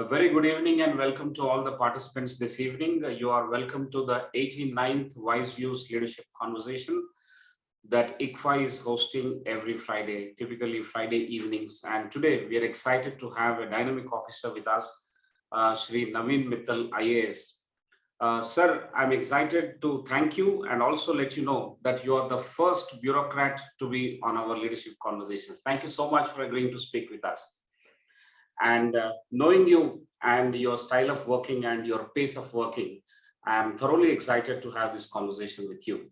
A very good evening and welcome to all the participants this evening. You are welcome to the 89th WiseViews Leadership Conversation that ICFAI is hosting every Friday, typically Friday evenings. And today we are excited to have a dynamic officer with us, Shri Navin Mittal, IAS. Sir, I'm excited to thank you and also let you know that you are the first bureaucrat to be on our leadership conversations. Thank you so much for agreeing to speak with us. And knowing you and your style of working and your pace of working, I'm thoroughly excited to have this conversation with you.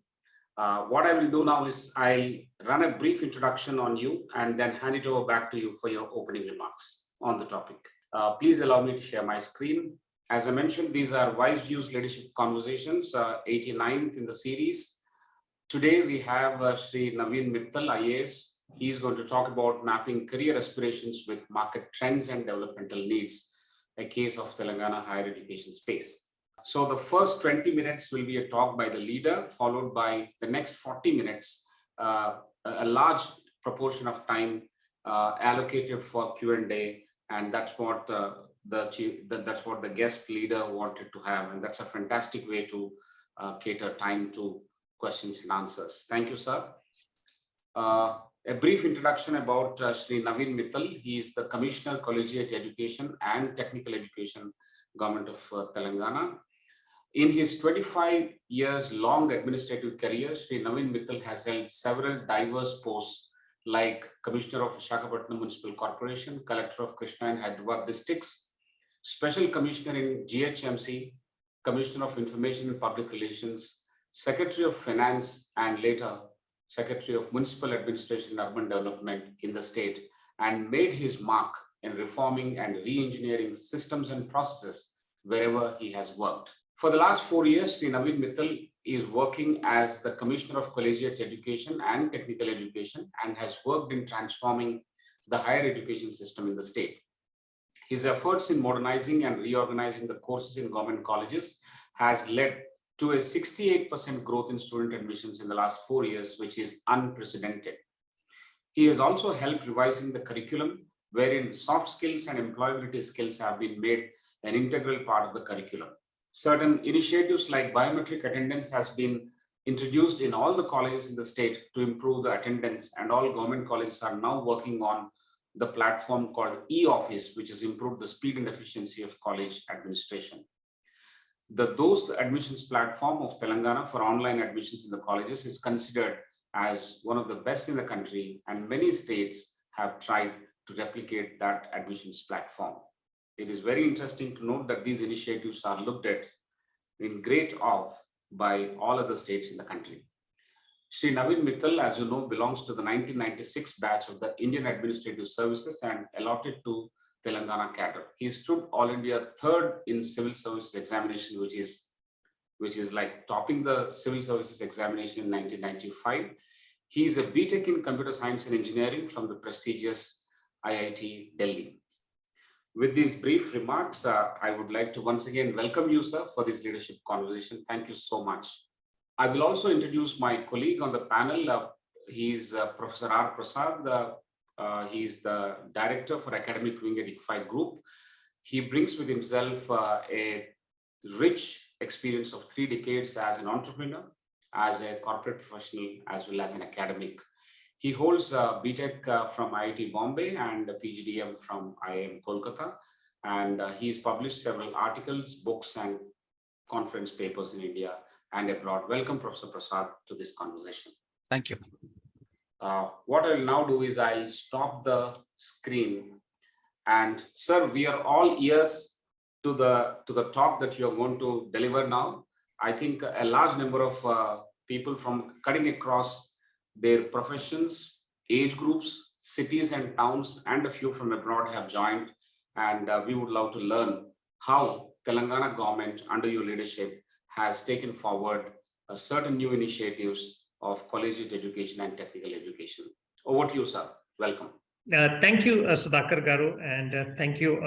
What I will do now is I'll run a brief introduction on you and then hand it over back to you for your opening remarks on the topic. Please allow me to share my screen. As I mentioned, these are WiseViews Leadership Conversations, 89th in the series. Today we have Shri Navin Mittal, IAS. He's going to talk about mapping career aspirations with market trends and developmental needs, a case of Telangana higher education space. So the first 20 minutes will be a talk by the leader, followed by the next 40 minutes, a large proportion of time allocated for Q&A, and that's what that's what the guest leader wanted to have, and that's a fantastic way to cater time to questions and answers. Thank you, sir. A brief introduction about Shri Navin Mittal. He is the Commissioner, Collegiate Education and Technical Education, Govt of Telangana. In his 25 years long administrative career, Shri Navin Mittal has held several diverse posts like Commissioner of Visakhapatnam Municipal Corporation, Collector of Krishna and Hyderabad Districts, Special Commissioner in GHMC, Commissioner of Information and Public Relations, Secretary of Finance, and later Secretary of Municipal Administration and Urban Development in the state, and made his mark in reforming and re-engineering systems and processes wherever he has worked. For the last 4 years, Shri Navin Mittal is working as the Commissioner of Collegiate Education and Technical Education and has worked in transforming the higher education system in the state. His efforts in modernizing and reorganizing the courses in government colleges has led to a 68% growth in student admissions in the last 4 years, which is unprecedented. He has also helped revising the curriculum, wherein soft skills and employability skills have been made an integral part of the curriculum. Certain initiatives like biometric attendance has been introduced in all the colleges in the state to improve the attendance, and all government colleges are now working on the platform called e-office, which has improved the speed and efficiency of college administration. The DOST admissions platform of Telangana for online admissions in the colleges is considered as one of the best in the country, and many states have tried to replicate that admissions platform. It is very interesting to note that these initiatives are looked at in great awe by all other states in the country. Shri Navin Mittal, as you know, belongs to the 1996 batch of the Indian Administrative Services and allotted to Telangana cadre. He stood All India third in civil services examination, which is like topping the civil services examination in 1995. He is a BTech in computer science and engineering from the prestigious IIT Delhi. With these brief remarks, I would like to once again welcome you, sir, for this leadership conversation. Thank you so much. I will also introduce my colleague on the panel. He's Professor R. Prasad. He's the Director for Academic Wing at ICFAI Group. He brings with himself a rich experience of 3 decades as an entrepreneur, as a corporate professional, as well as an academic. He holds a BTech from IIT Bombay and a PGDM from IIM Kolkata. And he's published several articles, books, and conference papers in India and abroad. Welcome, Professor Prasad, to this conversation. Thank you. What I will now do is I'll stop the screen. And sir, we are all ears to the talk that you are going to deliver now. I think a large number of people from cutting across their professions, age groups, cities and towns, and a few from abroad have joined. And we would love to learn how Telangana government under your leadership has taken forward certain new initiatives of collegiate education and technical education. Over to you, sir. Welcome. Thank you, Sudhakar Garu, and thank you,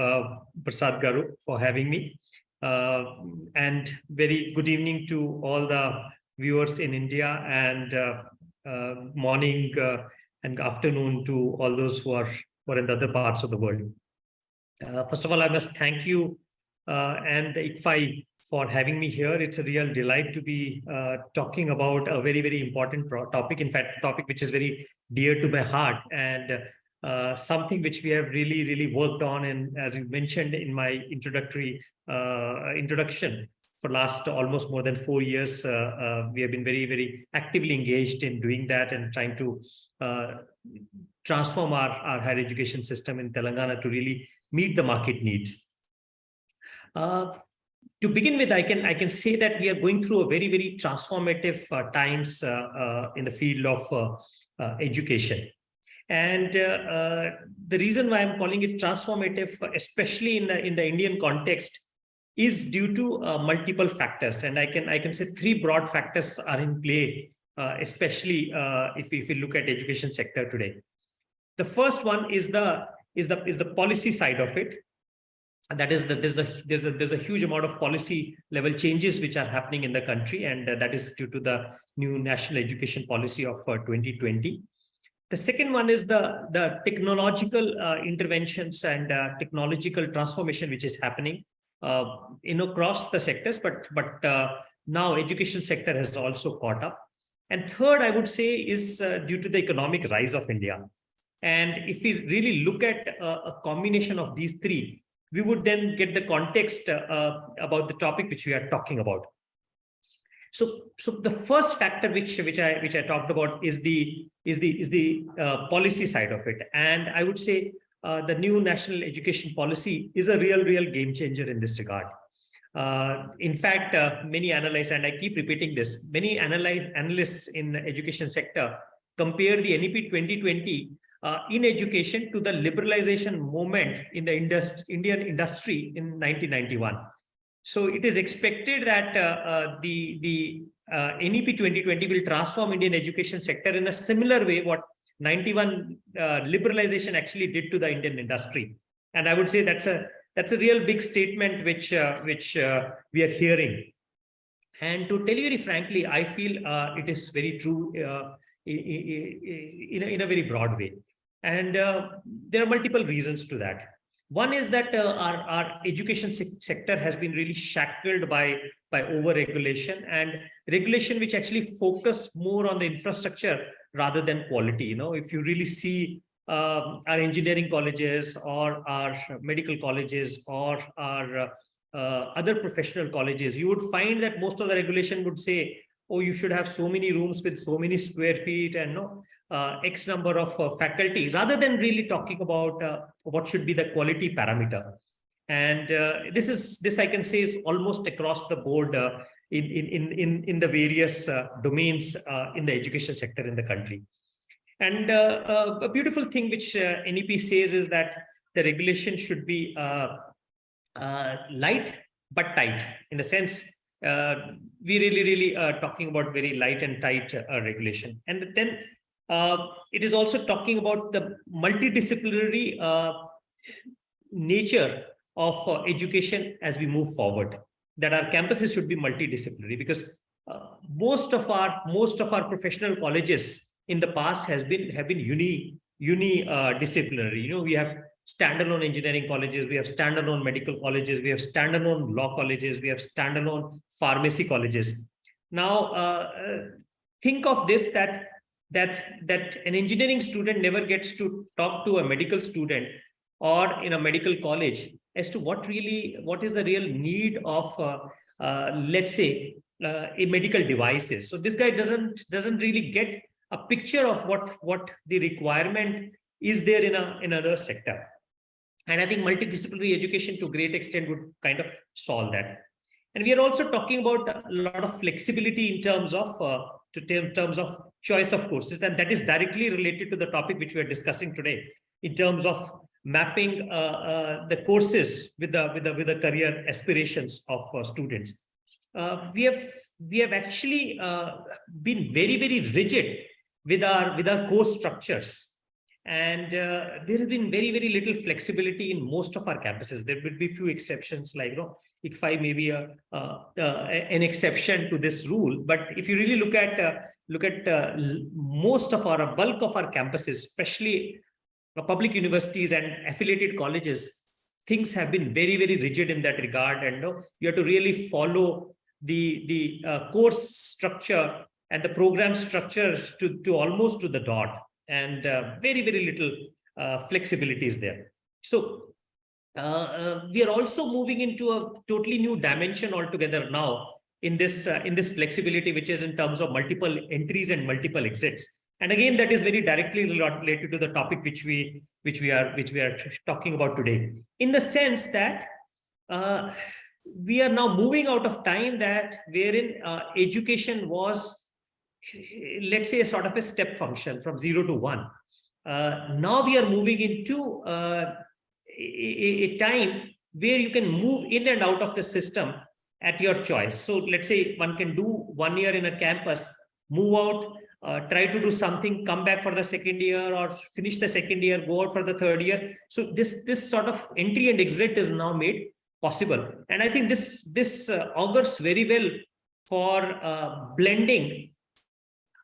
Prasad Garu, for having me. And very good evening to all the viewers in India, and morning and afternoon to all those who are in other parts of the world. First of all, I must thank you and the ICFAI for having me here. It's a real delight to be talking about a very, very important topic. In fact, a topic which is very dear to my heart, and something which we have really, really worked on. And as you mentioned in my introduction, for last almost more than 4 years, we have been very, very actively engaged in doing that and trying to transform our higher education system in Telangana to really meet the market needs. To begin with, I can say that we are going through a very, very transformative times in the field of education. And the reason why I'm calling it transformative, especially in the Indian context, is due to multiple factors. And I can say 3 broad factors are in play, especially if you look at education sector today. The first one is the policy side of it. And that is that there's a huge amount of policy level changes which are happening in the country, and that is due to the new national education policy of 2020. The second one is the technological interventions and technological transformation which is happening across the sectors, but now education sector has also caught up. And third, I would say, is due to the economic rise of India. And if we really look at a combination of these 3, we would then get the context about the topic which we are talking about. So the first factor which I talked about is the policy side of it, and I would say the new national education policy is a real game changer in this regard. In fact, many analysts, and I keep repeating this, many analysts in the education sector compare the NEP 2020 in education to the liberalization movement in the Indian industry in 1991. So it is expected that the NEP 2020 will transform Indian education sector in a similar way what 91 liberalization actually did to the Indian industry. And I would say that's a real big statement which we are hearing. And to tell you very frankly, I feel it is very true in a very broad way. And there are multiple reasons to that. One is that our education sector has been really shackled by over-regulation and regulation which actually focused more on the infrastructure rather than quality. If you really see our engineering colleges or our medical colleges or our other professional colleges, you would find that most of the regulation would say, oh, you should have so many rooms with so many square feet and X number of faculty, rather than really talking about what should be the quality parameter. And this I can say is almost across the board in the various domains in the education sector in the country. And a beautiful thing which NEP says is that the regulation should be light but tight, in the sense we really talking about very light and tight regulation. And then it is also talking about the multidisciplinary nature of education as we move forward, that our campuses should be multidisciplinary, because most of our professional colleges in the past have been disciplinary. We have standalone engineering colleges, we have standalone medical colleges, we have standalone law colleges, we have standalone pharmacy colleges. Now think of this, that an engineering student never gets to talk to a medical student or in a medical college as to what is the real need of let's say a medical devices. So this guy doesn't really get a picture of what the requirement is there in another sector. And I think multidisciplinary education to a great extent would kind of solve that. And we are also talking about a lot of flexibility in terms of choice of courses, and that is directly related to the topic which we are discussing today, in terms of mapping the courses with the career aspirations of students. We have actually been very rigid with our course structures. And there has been very little flexibility in most of our campuses. There will be few exceptions, like ICFAI may be an exception to this rule. But if you really look at most of our bulk of our campuses, especially public universities and affiliated colleges, things have been very, very rigid in that regard, and you have to really follow the course structure and the program structures to almost to the dot, and very, very little flexibility is there. So we are also moving into a totally new dimension altogether now in this flexibility, which is in terms of multiple entries and multiple exits. And again, that is very directly related to the topic which we are talking about today, in the sense that we are now moving out of time that wherein education was, let's say, a sort of a step function from 0 to 1. Now we are moving into a time where you can move in and out of the system at your choice. So let's say one can do 1 year in a campus, move out, try to do something, come back for the second year, or finish the second year, go out for the third year. So this sort of entry and exit is now made possible. And I think this augurs very well for blending,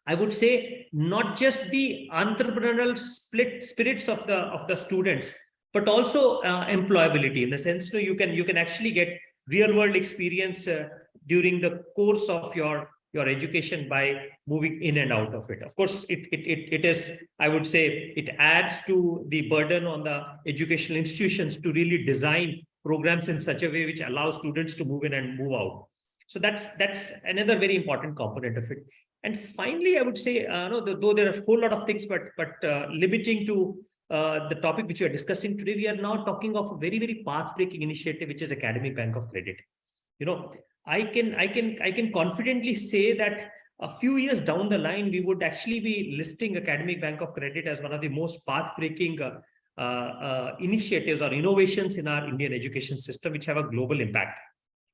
I would say, not just the entrepreneurial spirits of the students, but also employability, in the sense that you can actually get real world experience during the course of your education by moving in and out of it. Of course, it is, I would say, it adds to the burden on the educational institutions to really design programs in such a way which allows students to move in and move out. So that's another very important component of it. And finally, I would say, though there are a whole lot of things, but limiting to the topic which we are discussing today, we are now talking of a very, very path-breaking initiative, which is Academic Bank of Credit. I can confidently say that a few years down the line, we would actually be listing Academic Bank of Credit as one of the most path-breaking initiatives or innovations in our Indian education system, which have a global impact.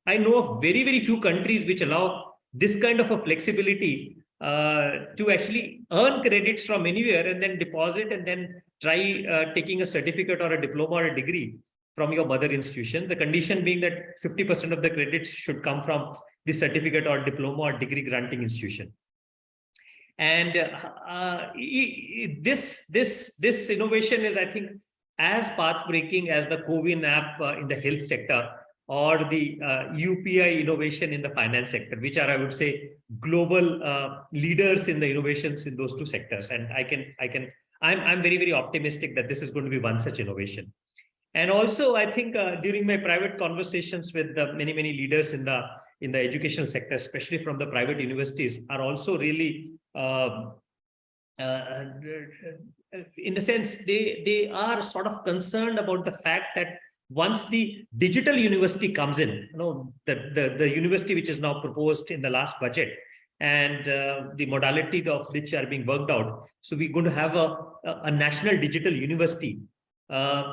I know of very, very few countries which allow this kind of a flexibility to actually earn credits from anywhere and then deposit and then try taking a certificate or a diploma or a degree from your mother institution. The condition being that 50% of the credits should come from the certificate or diploma or degree granting institution. And this innovation is, I think, as path-breaking as the CoWIN app in the health sector, or the UPI innovation in the finance sector, which are, I would say, global leaders in the innovations in those two sectors. And I'm very, very optimistic that this is going to be one such innovation. And also, I think during my private conversations with the many leaders in the educational sector, especially from the private universities, are also really in the sense they are sort of concerned about the fact that once the digital university comes in, the university which is now proposed in the last budget, and the modality of which are being worked out. So we're going to have a national digital university,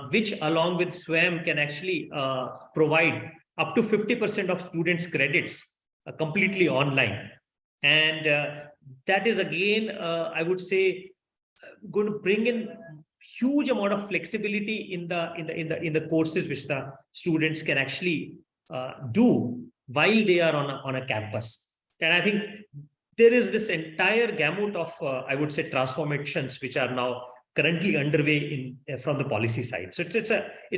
which along with SWAYAM can actually provide up to 50% of students' credits completely online. And that is, again, I would say, going to bring in huge amount of flexibility in the courses which the students can actually do while they are on a campus. And I think there is this entire gamut of I would say transformations which are now currently underway from the policy side. So it's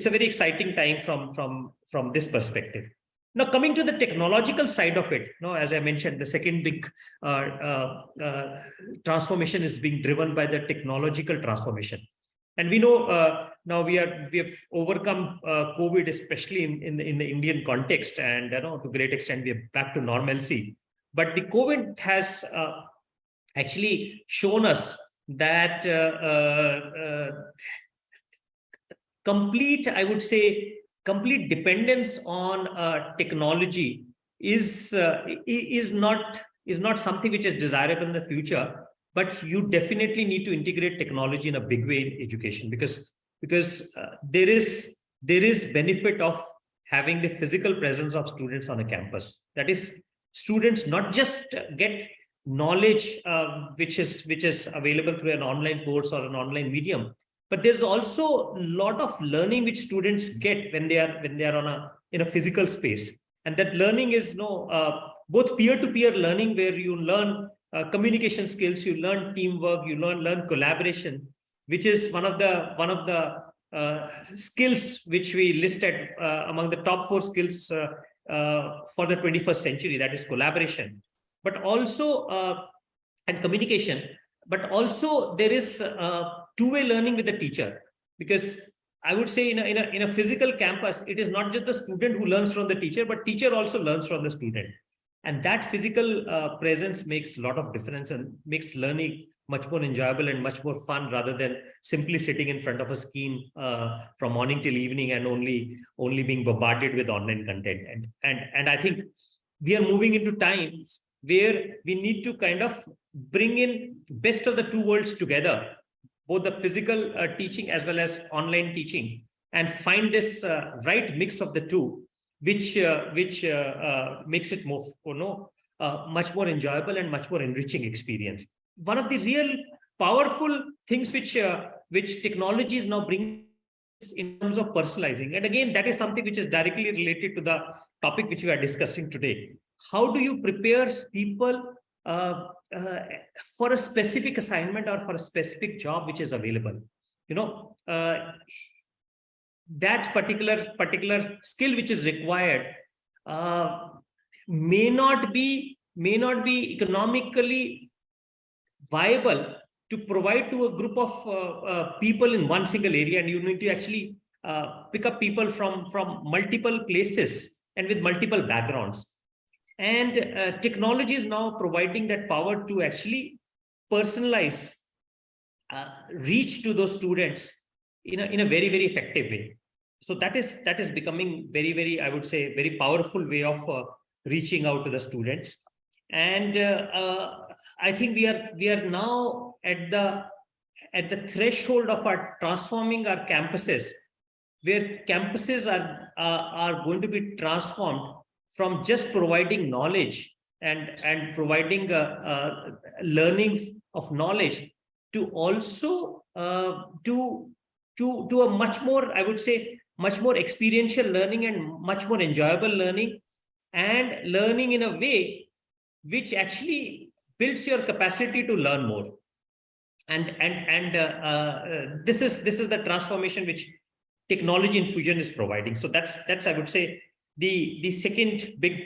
a very exciting time from this perspective. Now, coming to the technological side of it, as I mentioned, the second big transformation is being driven by the technological transformation. And we know now we have overcome COVID, especially in the Indian context, and to a great extent we are back to normalcy. But the COVID has actually shown us that complete dependence on technology is not something which is desirable in the future. But you definitely need to integrate technology in a big way in education, because there is benefit of having the physical presence of students on a campus. That is, students not just get knowledge which is available through an online course or an online medium, but there's also a lot of learning which students get when they are in a physical space, and that learning is both peer-to-peer learning, where you learn communication skills, you learn teamwork, you learn collaboration, which is one of the skills which we listed among the top 4 skills for the 21st century, that is collaboration, but also and communication, but also there is two-way learning with the teacher, because I would say in a physical campus, it is not just the student who learns from the teacher, but teacher also learns from the student. And that physical presence makes a lot of difference and makes learning much more enjoyable and much more fun, rather than simply sitting in front of a screen from morning till evening and only being bombarded with online content. And I think we are moving into times where we need to kind of bring in best of the two worlds together, both the physical teaching as well as online teaching, and find this right mix of the two, which makes it more, much more enjoyable and much more enriching experience. One of the real powerful things which technology is now bringing in terms of personalizing, and again, that is something which is directly related to the topic which we are discussing today. How do you prepare people for a specific assignment or for a specific job which is available? That particular skill which is required may not be economically viable to provide to a group of people in one single area, and you need to actually pick up people from multiple places and with multiple backgrounds. And technology is now providing that power to actually personalize reach to those students in a very, very effective way. So that is becoming very, very, I would say, very powerful way of reaching out to the students. And I think we are now at the threshold of our transforming our campuses, where campuses are going to be transformed from just providing knowledge and providing learning of knowledge to also to a much more, I would say, much more experiential learning and much more enjoyable learning, and learning in a way which actually builds your capacity to learn more. And this is the transformation which technology infusion is providing. So that's I would say the second big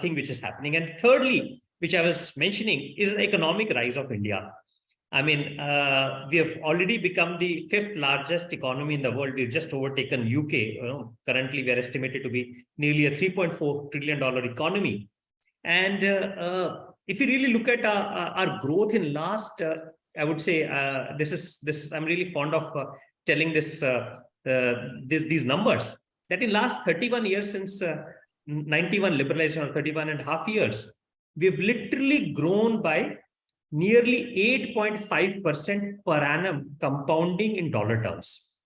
thing which is happening. And thirdly, which I was mentioning, is the economic rise of India. I mean, we have already become the 5th largest economy in the world. We've just overtaken UK. Currently, we are estimated to be nearly a $3.4 trillion economy. And if you really look at our growth in last, I would say this is I'm really fond of telling these numbers, that in last 31 years, since 91 liberalization, or 31 and a half years, we've literally grown by nearly 8.5% per annum, compounding in dollar terms.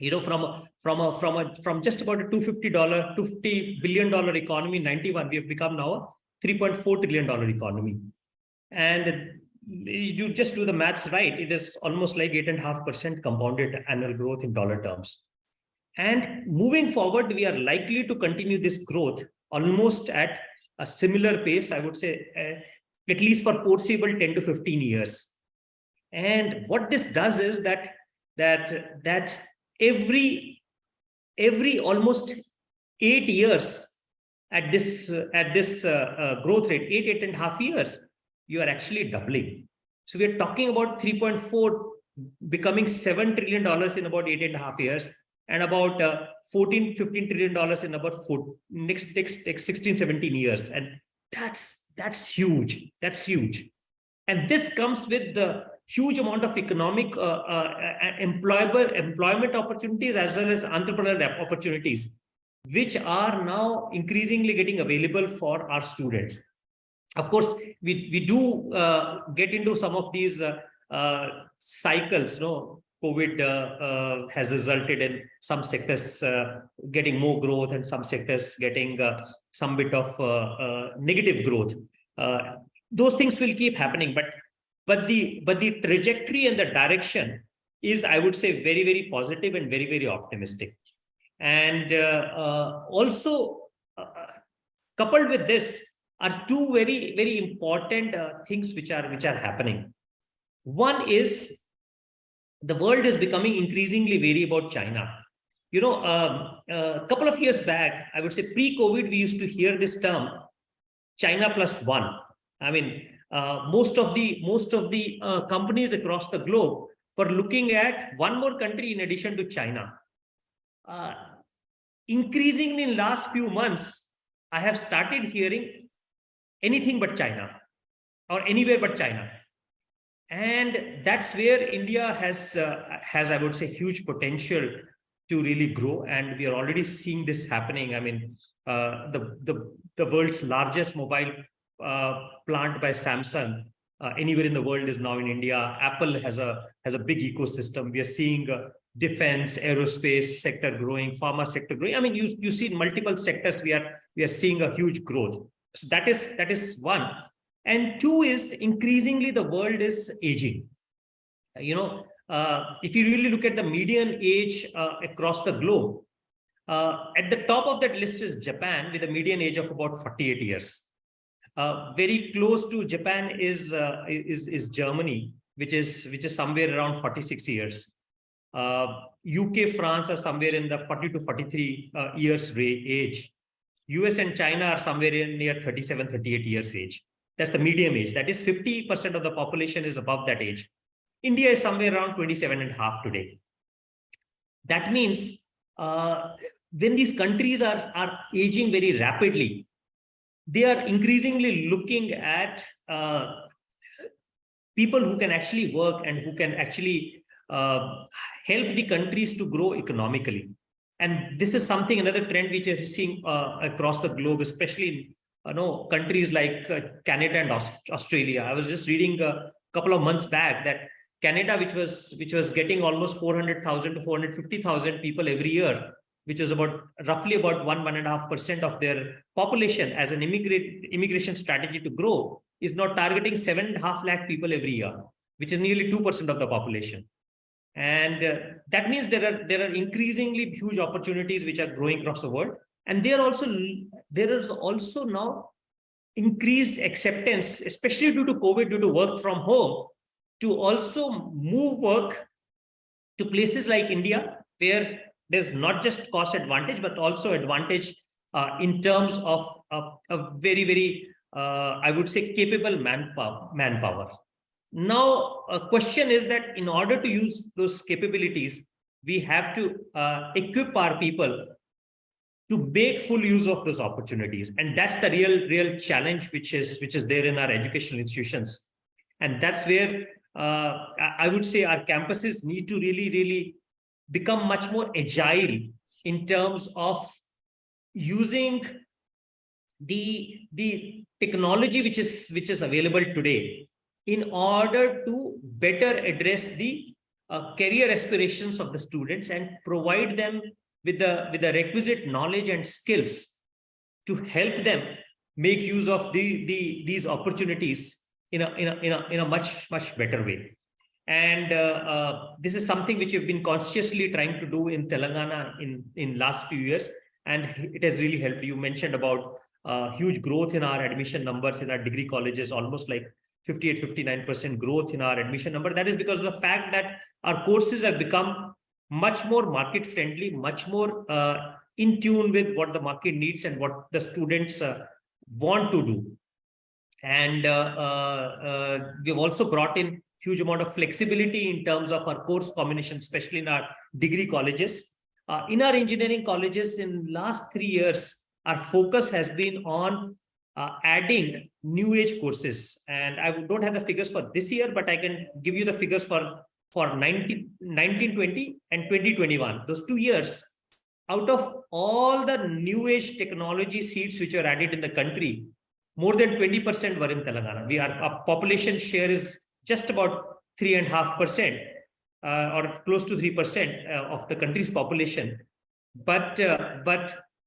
From just about a $250 billion economy in 91, we have become now a $3.4 trillion economy. And you just do the maths right, it is almost like 8.5% compounded annual growth in dollar terms. And moving forward, we are likely to continue this growth almost at a similar pace, I would say, at least for foreseeable 10 to 15 years. And what this does is that every almost 8 years at this growth rate, 8.5 years, you are actually doubling. So we are talking about 3.4 becoming $7 trillion in about 8.5 years, and about 14-15 trillion dollars in about next 16-17 years. And that's huge. And this comes with the huge amount of economic employment opportunities as well as entrepreneurial opportunities, which are now increasingly getting available for our students. Of course, we do get into some of these cycles. COVID has resulted in some sectors getting more growth and some sectors getting some bit of negative growth. Those things will keep happening, but the trajectory and the direction is, I would say, very, very positive and very, very optimistic. And also coupled with this are two very, very important things which are happening. One is the world is becoming increasingly wary about China. A couple of years back, I would say pre-COVID, we used to hear this term, China plus one. I mean, most of the companies across the globe were looking at one more country in addition to China. Increasingly in last few months, I have started hearing anything but China or anywhere but China. And that's where India has, I would say, huge potential to really grow. And we are already seeing this happening. I mean, the world's largest mobile plant by Samsung anywhere in the world is now in India. Apple has a big ecosystem. We are seeing defense, aerospace sector growing, pharma sector growing. I mean, you see in multiple sectors we are seeing a huge growth. So that is one. And two is increasingly the world is aging. If you really look at the median age across the globe, at the top of that list is Japan with a median age of about 48 years. Very close to Japan is Germany, which is somewhere around 46 years. UK, France are somewhere in the 40 to 43 years age. US and China are somewhere near 37, 38 years age. That's the medium age. That is 50% of the population is above that age. India is somewhere around 27.5 today. That means when these countries are aging very rapidly, they are increasingly looking at people who can actually work and who can actually help the countries to grow economically. And this is something, another trend which is seeing across the globe, especially in countries like Canada and Australia. I was just reading a couple of months back that Canada, which was getting almost 400,000 to 450,000 people every year, which is roughly about 1.5% of their population as an immigration strategy to grow, is now targeting 7.5 lakh people every year, which is nearly 2% of the population. And that means there are increasingly huge opportunities which are growing across the world. And there is also now increased acceptance, especially due to COVID, due to work from home, to also move work to places like India, where there's not just cost advantage, but also advantage in terms of a very, very, I would say, capable manpower. Now, a question is that in order to use those capabilities, we have to equip our people to make full use of those opportunities. And that's the real challenge which is there in our educational institutions. And that's where I would say our campuses need to really become much more agile in terms of using the technology which is available today in order to better address the career aspirations of the students and provide them with the requisite knowledge and skills to help them make use of these opportunities in a much better way. And this is something which we've been consciously trying to do in Telangana in last few years, and it has really helped. You mentioned about huge growth in our admission numbers in our degree colleges, almost like 58-59% growth in our admission number. That is because of the fact that our courses have become much more market friendly, much more in tune with what the market needs and what the students want to do. And we've also brought in huge amount of flexibility in terms of our course combination, especially in our degree colleges. In our engineering colleges in last 3 years, our focus has been on adding new age courses. And I don't have the figures for this year, but I can give you the figures for 1920 and 2021. Those 2 years, out of all the new age technology seats which are added in the country, more than 20% were in Telangana. Our population share is just about 3.5% or close to 3% of the country's population. But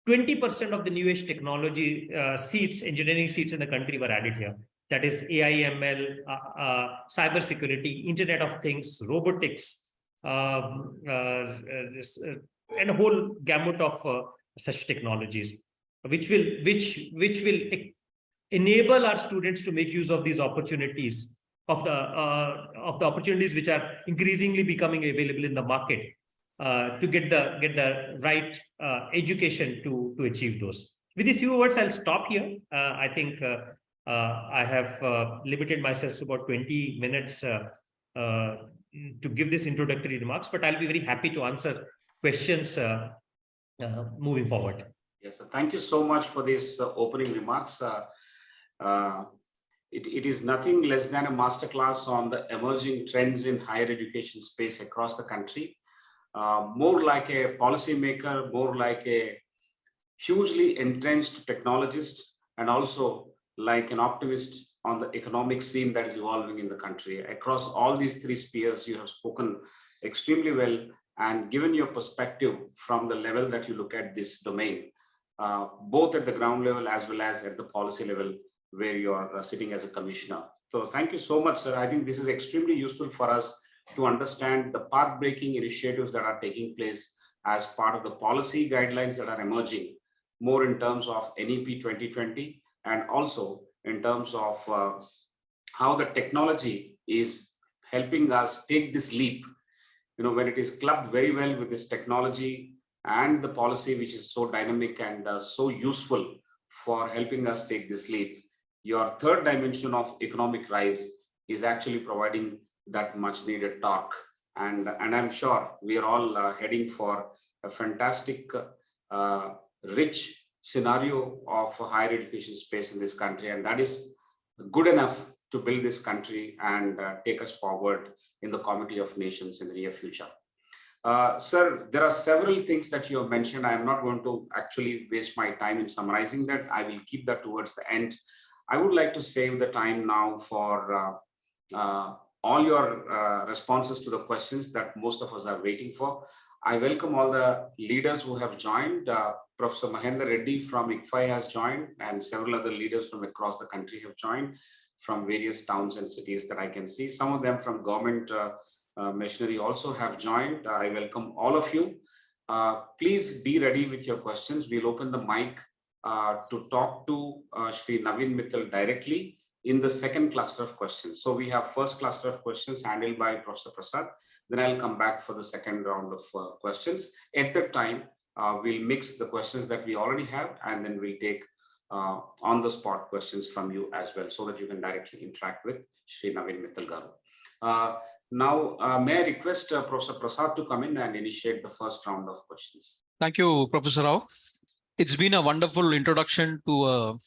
20% of the new age technology seats, engineering seats in the country were added here. That is AI, ML, cybersecurity, Internet of Things, robotics, and a whole gamut of such technologies, which will enable our students to make use of these opportunities of the opportunities which are increasingly becoming available in the market to get the right education to achieve those. With these few words, I'll stop here. I think I have limited myself to about 20 minutes to give this introductory remarks, but I'll be very happy to answer questions moving forward. Yes, sir. Thank you so much for these opening remarks. It is nothing less than a masterclass on the emerging trends in higher education space across the country. More like a policymaker, more like a hugely entrenched technologist, and also like an optimist on the economic scene that is evolving in the country. Across all these three spheres, you have spoken extremely well and given your perspective from the level that you look at this domain, both at the ground level as well as at the policy level where you are sitting as a commissioner. So thank you so much, sir. I think this is extremely useful for us to understand the path-breaking initiatives that are taking place as part of the policy guidelines that are emerging, more in terms of NEP 2020, and also in terms of how the technology is helping us take this leap. You know, when it is clubbed very well with this technology and the policy, which is so dynamic and so useful for helping us take this leap, your third dimension of economic rise is actually providing that much needed torque. And I'm sure we are all heading for a fantastic, rich scenario of higher education space in this country. And that is good enough to build this country and take us forward in the Committee of Nations in the near future. Sir, there are several things that you have mentioned. I am not going to actually waste my time in summarizing that. I will keep that towards the end. I would like to save the time now for all your responses to the questions that most of us are waiting for. I welcome all the leaders who have joined. Professor Mahendra Reddy from ICFAI has joined, and several other leaders from across the country have joined from various towns and cities that I can see. Some of them from government machinery also have joined. I welcome all of you. Please be ready with your questions. We'll open the mic to talk to Shri Navin Mittal directly in the second cluster of questions. So we have first cluster of questions handled by Professor Prasad. Then I'll come back for the second round of questions. At that time, we'll mix the questions that we already have, and then we'll take on-the-spot questions from you as well, so that you can directly interact with Shri Navin Mittal Garu. Now, may I request Professor Prasad to come in and initiate the first round of questions. Thank you, Professor Rao. It's been a wonderful introduction to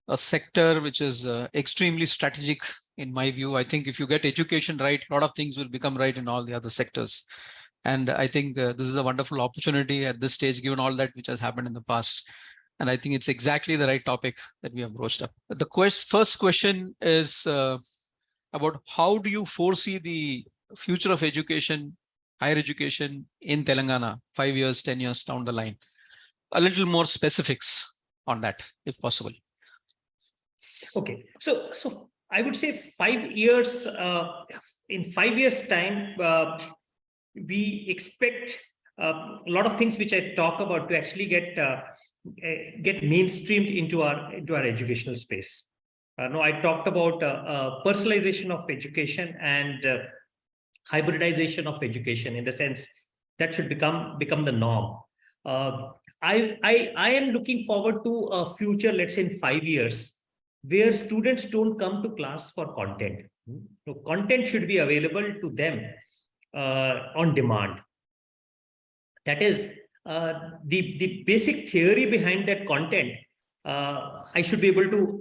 a sector which is extremely strategic in my view. I think if you get education right, a lot of things will become right in all the other sectors. And I think this is a wonderful opportunity at this stage, given all that which has happened in the past. And I think it's exactly the right topic that we have broached up. The first question is about how do you foresee the future of education, higher education in Telangana, 5 years, 10 years down the line? A little more specifics on that, if possible. Okay, so I would say 5 years. In 5 years' time, we expect a lot of things which I talk about to actually get mainstreamed into our educational space. No, I talked about personalization of education and hybridization of education, in the sense that should become the norm. I am looking forward to a future, let's say in 5 years, where students don't come to class for content. So content should be available to them on demand. That is the basic theory behind that content. I should be able to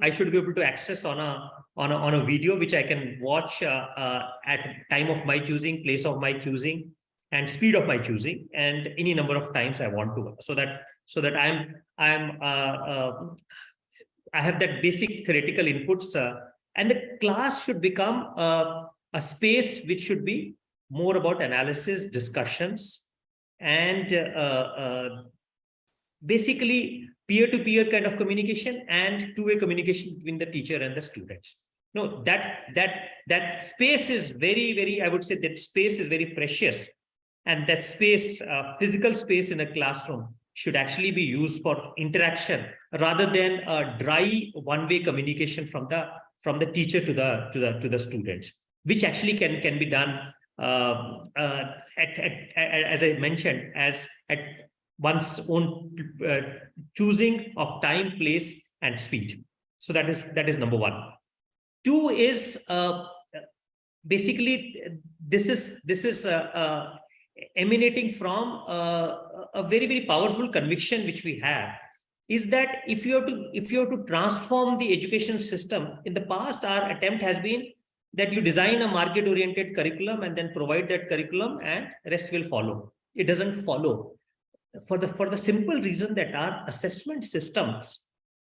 access on a video, which I can watch at time of my choosing, place of my choosing, and speed of my choosing, and any number of times I want to, so that I have that basic theoretical inputs, and the class should become a space which should be more about analysis, discussions, and basically peer-to-peer kind of communication and two-way communication between the teacher and the students. No, that space is very, I would say that space is very precious, and that space, physical space in a classroom, should actually be used for interaction rather than a dry one-way communication from from the teacher to the students, which actually can be done as I mentioned, as at one's own choosing of time, place, and speed. So that is number one. Two is basically this is emanating from a very powerful conviction which we have, is that if you have to transform the education system, in the past our attempt has been that you design a market oriented curriculum and then provide that curriculum and rest will follow. It doesn't follow for the simple reason that our assessment systems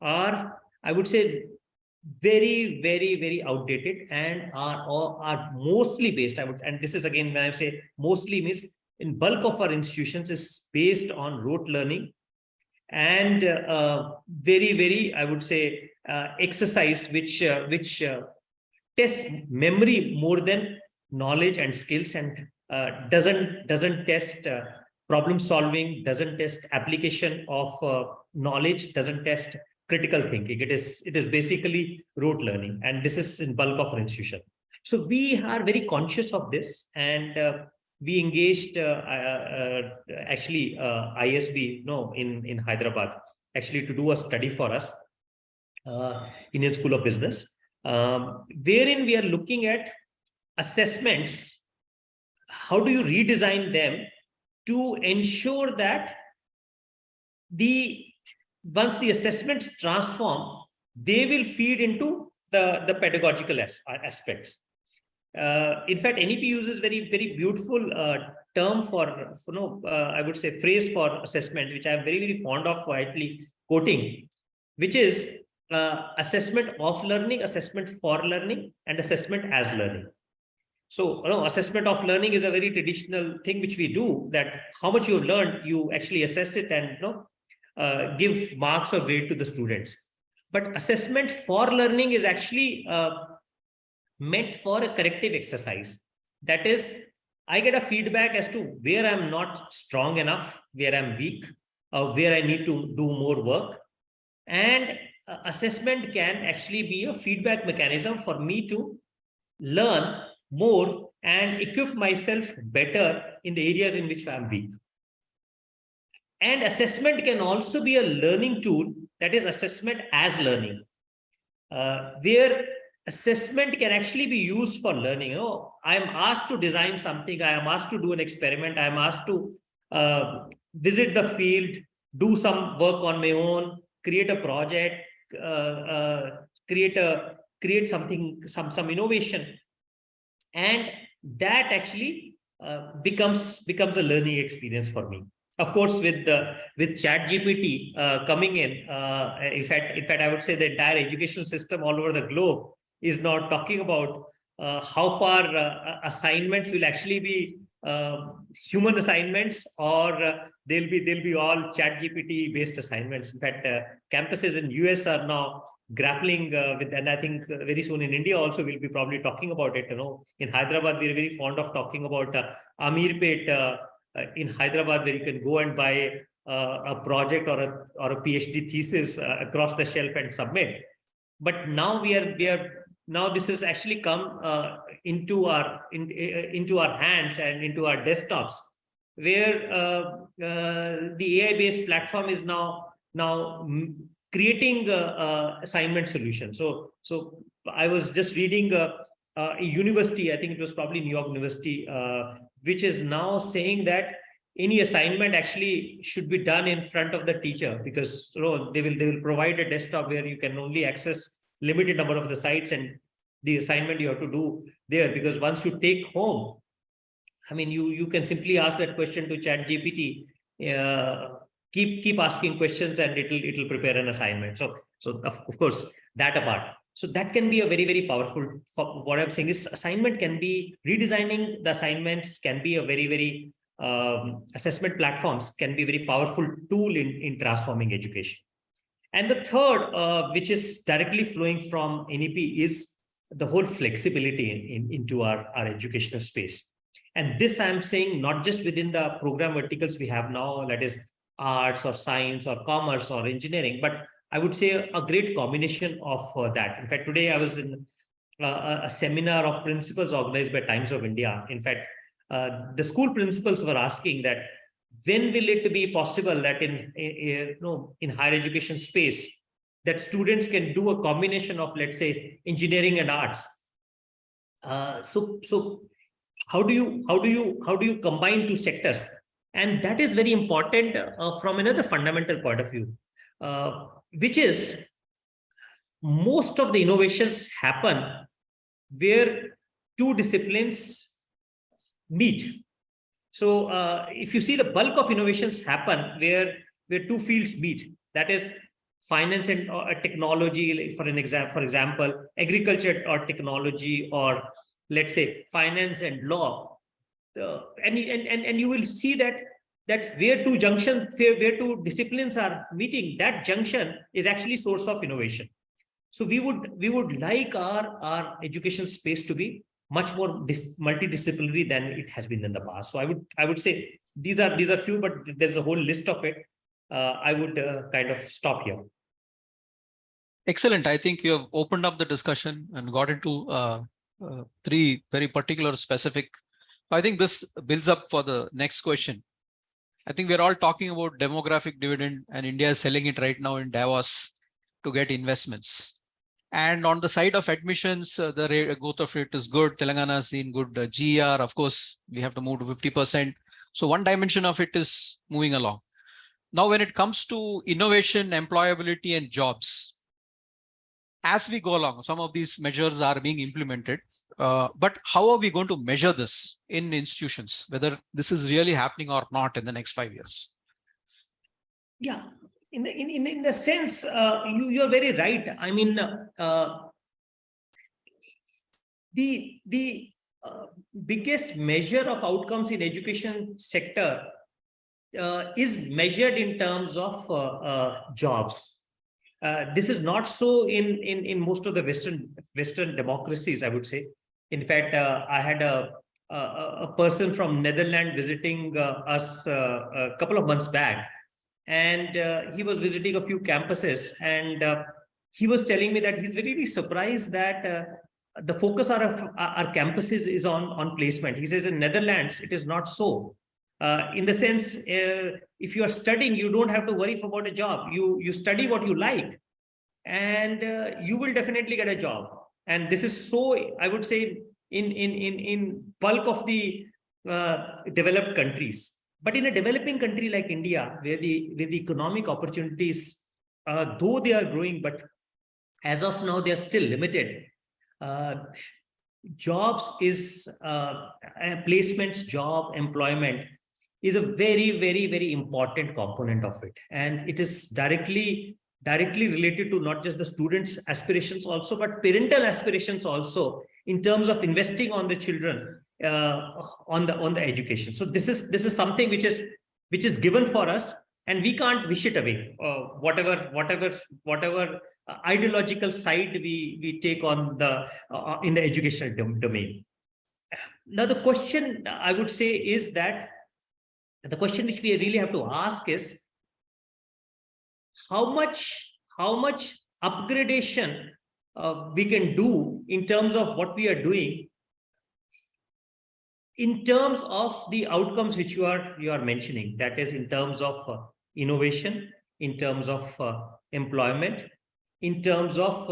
are, I would say, very outdated and are mostly based, and this is again when I say mostly means in bulk of our institutions is based on rote learning and very I would say exercise which test memory more than knowledge and skills, and doesn't test problem solving, doesn't test application of knowledge, doesn't test critical thinking. It is basically rote learning, and this is in bulk of our institution. So we are very conscious of this, and we engaged actually ISB in Hyderabad actually to do a study for us, Indian School of Business, wherein we are looking at assessments. How do you redesign them to ensure that once the assessments transform, they will feed into the pedagogical aspects. In fact, NEP uses very beautiful term for I would say phrase for assessment, which I am very fond of quietly quoting, which is assessment of learning, assessment for learning, and assessment as learning. So, assessment of learning is a very traditional thing which we do, that how much you have learned, you actually assess it and give marks or grade to the students. But assessment for learning is actually meant for a corrective exercise. That is, I get a feedback as to where I'm not strong enough, where I'm weak, where I need to do more work. And assessment can actually be a feedback mechanism for me to learn more and equip myself better in the areas in which I'm weak. And assessment can also be a learning tool, that is assessment as learning, where assessment can actually be used for learning. I am asked to design something, I am asked to do an experiment, I am asked to visit the field, do some work on my own, create a project, create something, some innovation, and that actually becomes a learning experience for me. Of course, with ChatGPT coming in fact, I would say the entire educational system all over the globe is now talking about how far assignments will actually be human assignments, or they'll be all ChatGPT based assignments. In fact, campuses in US are now grappling with, and I think very soon in India also we'll be probably talking about it. In Hyderabad, we're very fond of talking about Amirpet in Hyderabad, where you can go and buy a project or a PhD thesis across the shelf and submit. But now now this has actually come into our hands and into our desktops, where the AI-based platform is now creating assignment solutions. So I was just reading a university, I think it was probably New York University, which is now saying that any assignment actually should be done in front of the teacher, because they will provide a desktop where you can only access limited number of the sites, and the assignment you have to do there, because once you take home, I mean, you can simply ask that question to ChatGPT, keep asking questions, and it'll prepare an assignment. So of course, that apart. So that can be a very powerful, what I'm saying is assignment can be redesigning the assignments, can be a very assessment platforms can be a very powerful tool in transforming education. And the third, which is directly flowing from NEP, is the whole flexibility into our educational space. And this I'm saying not just within the program verticals we have now, that is arts or science or commerce or engineering, but I would say, a great combination of that. In fact, today I was in a seminar of principals organized by Times of India. In fact, the school principals were asking that when will it be possible that in higher education space that students can do a combination of, let's say, engineering and arts. So how do you combine two sectors? And that is very important from another fundamental point of view, which is most of the innovations happen where two disciplines meet. So if you see, the bulk of innovations happen where two fields meet, that is finance and technology, for example, agriculture or technology, or let's say finance and law. And you will see that where two disciplines are meeting, that junction is actually source of innovation. So we would like our education space to be much more multidisciplinary than it has been in the past. So I would say these are few, but there's a whole list of it. I would kind of stop here. Excellent. I think you have opened up the discussion and got into three very particular specific. I think this builds up for the next question. I think we're all talking about demographic dividend, and India is selling it right now in Davos to get investments. And on the side of admissions, the growth of rate is good. Telangana has seen good GER. Of course, we have to move to 50%. So one dimension of it is moving along. Now, when it comes to innovation, employability, and jobs, as we go along, some of these measures are being implemented. But how are we going to measure this in institutions, whether this is really happening or not in the next 5 years? Yeah. In the sense, you're very right. I mean, the biggest measure of outcomes in education sector is measured in terms of jobs. This is not so in most of the Western democracies, I would say. In fact, I had a person from Netherlands visiting us a couple of months back. And he was visiting a few campuses, and he was telling me that he's very surprised that the focus of our campuses is on placement. He says in Netherlands, it is not so. In the sense, if you are studying, you don't have to worry about a job. You study what you like, and you will definitely get a job. And this is so, I would say, in bulk of the developed countries. But in a developing country like India, where the economic opportunities, though they are growing, but as of now, they are still limited. Jobs is placements, job, employment is a very important component of it. And it is directly related to not just the students' aspirations also, but parental aspirations also, in terms of investing on the children, on the education. So this is something which is given for us, and we can't wish it away. Whatever ideological side we take on in the educational domain. Now the question I would say is that the question which we really have to ask is how much upgradation we can do in terms of what we are doing, in terms of the outcomes which you are mentioning, that is in terms of innovation, in terms of employment, in terms of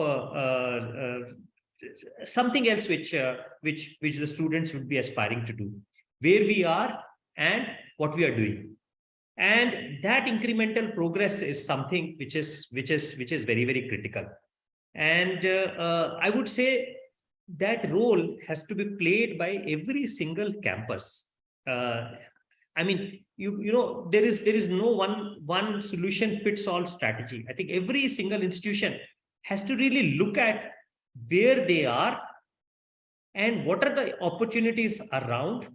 something else which the students would be aspiring to do, where we are and what we are doing. And that incremental progress is something which is very critical. And I would say that role has to be played by every single campus. I mean, you know, there is no one solution fits all strategy. I think every single institution has to really look at where they are and what are the opportunities around,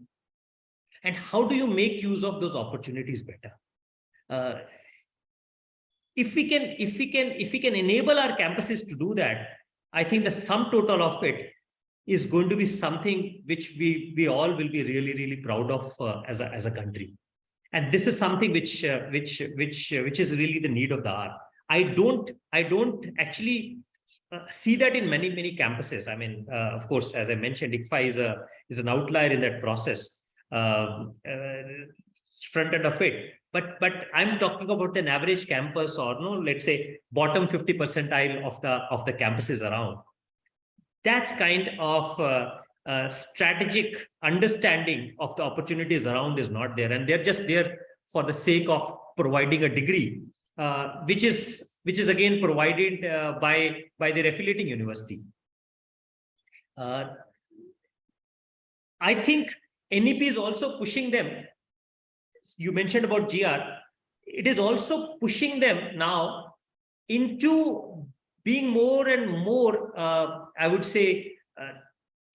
and how do you make use of those opportunities better. If we can enable our campuses to do that, I think the sum total of it is going to be something which we all will be really proud of as a country. And this is something which is really the need of the hour. I don't actually see that in many campuses. I mean, of course, as I mentioned, ICFAI is an outlier in that process, front end of it. But I'm talking about an average campus, or no, let's say bottom 50 percentile of the campuses around. That kind of strategic understanding of the opportunities around is not there, and they're just there for the sake of providing a degree, which is again provided by their affiliating university. I think NEP is also pushing them. You mentioned about GR. It is also pushing them now into being more and more, I would say,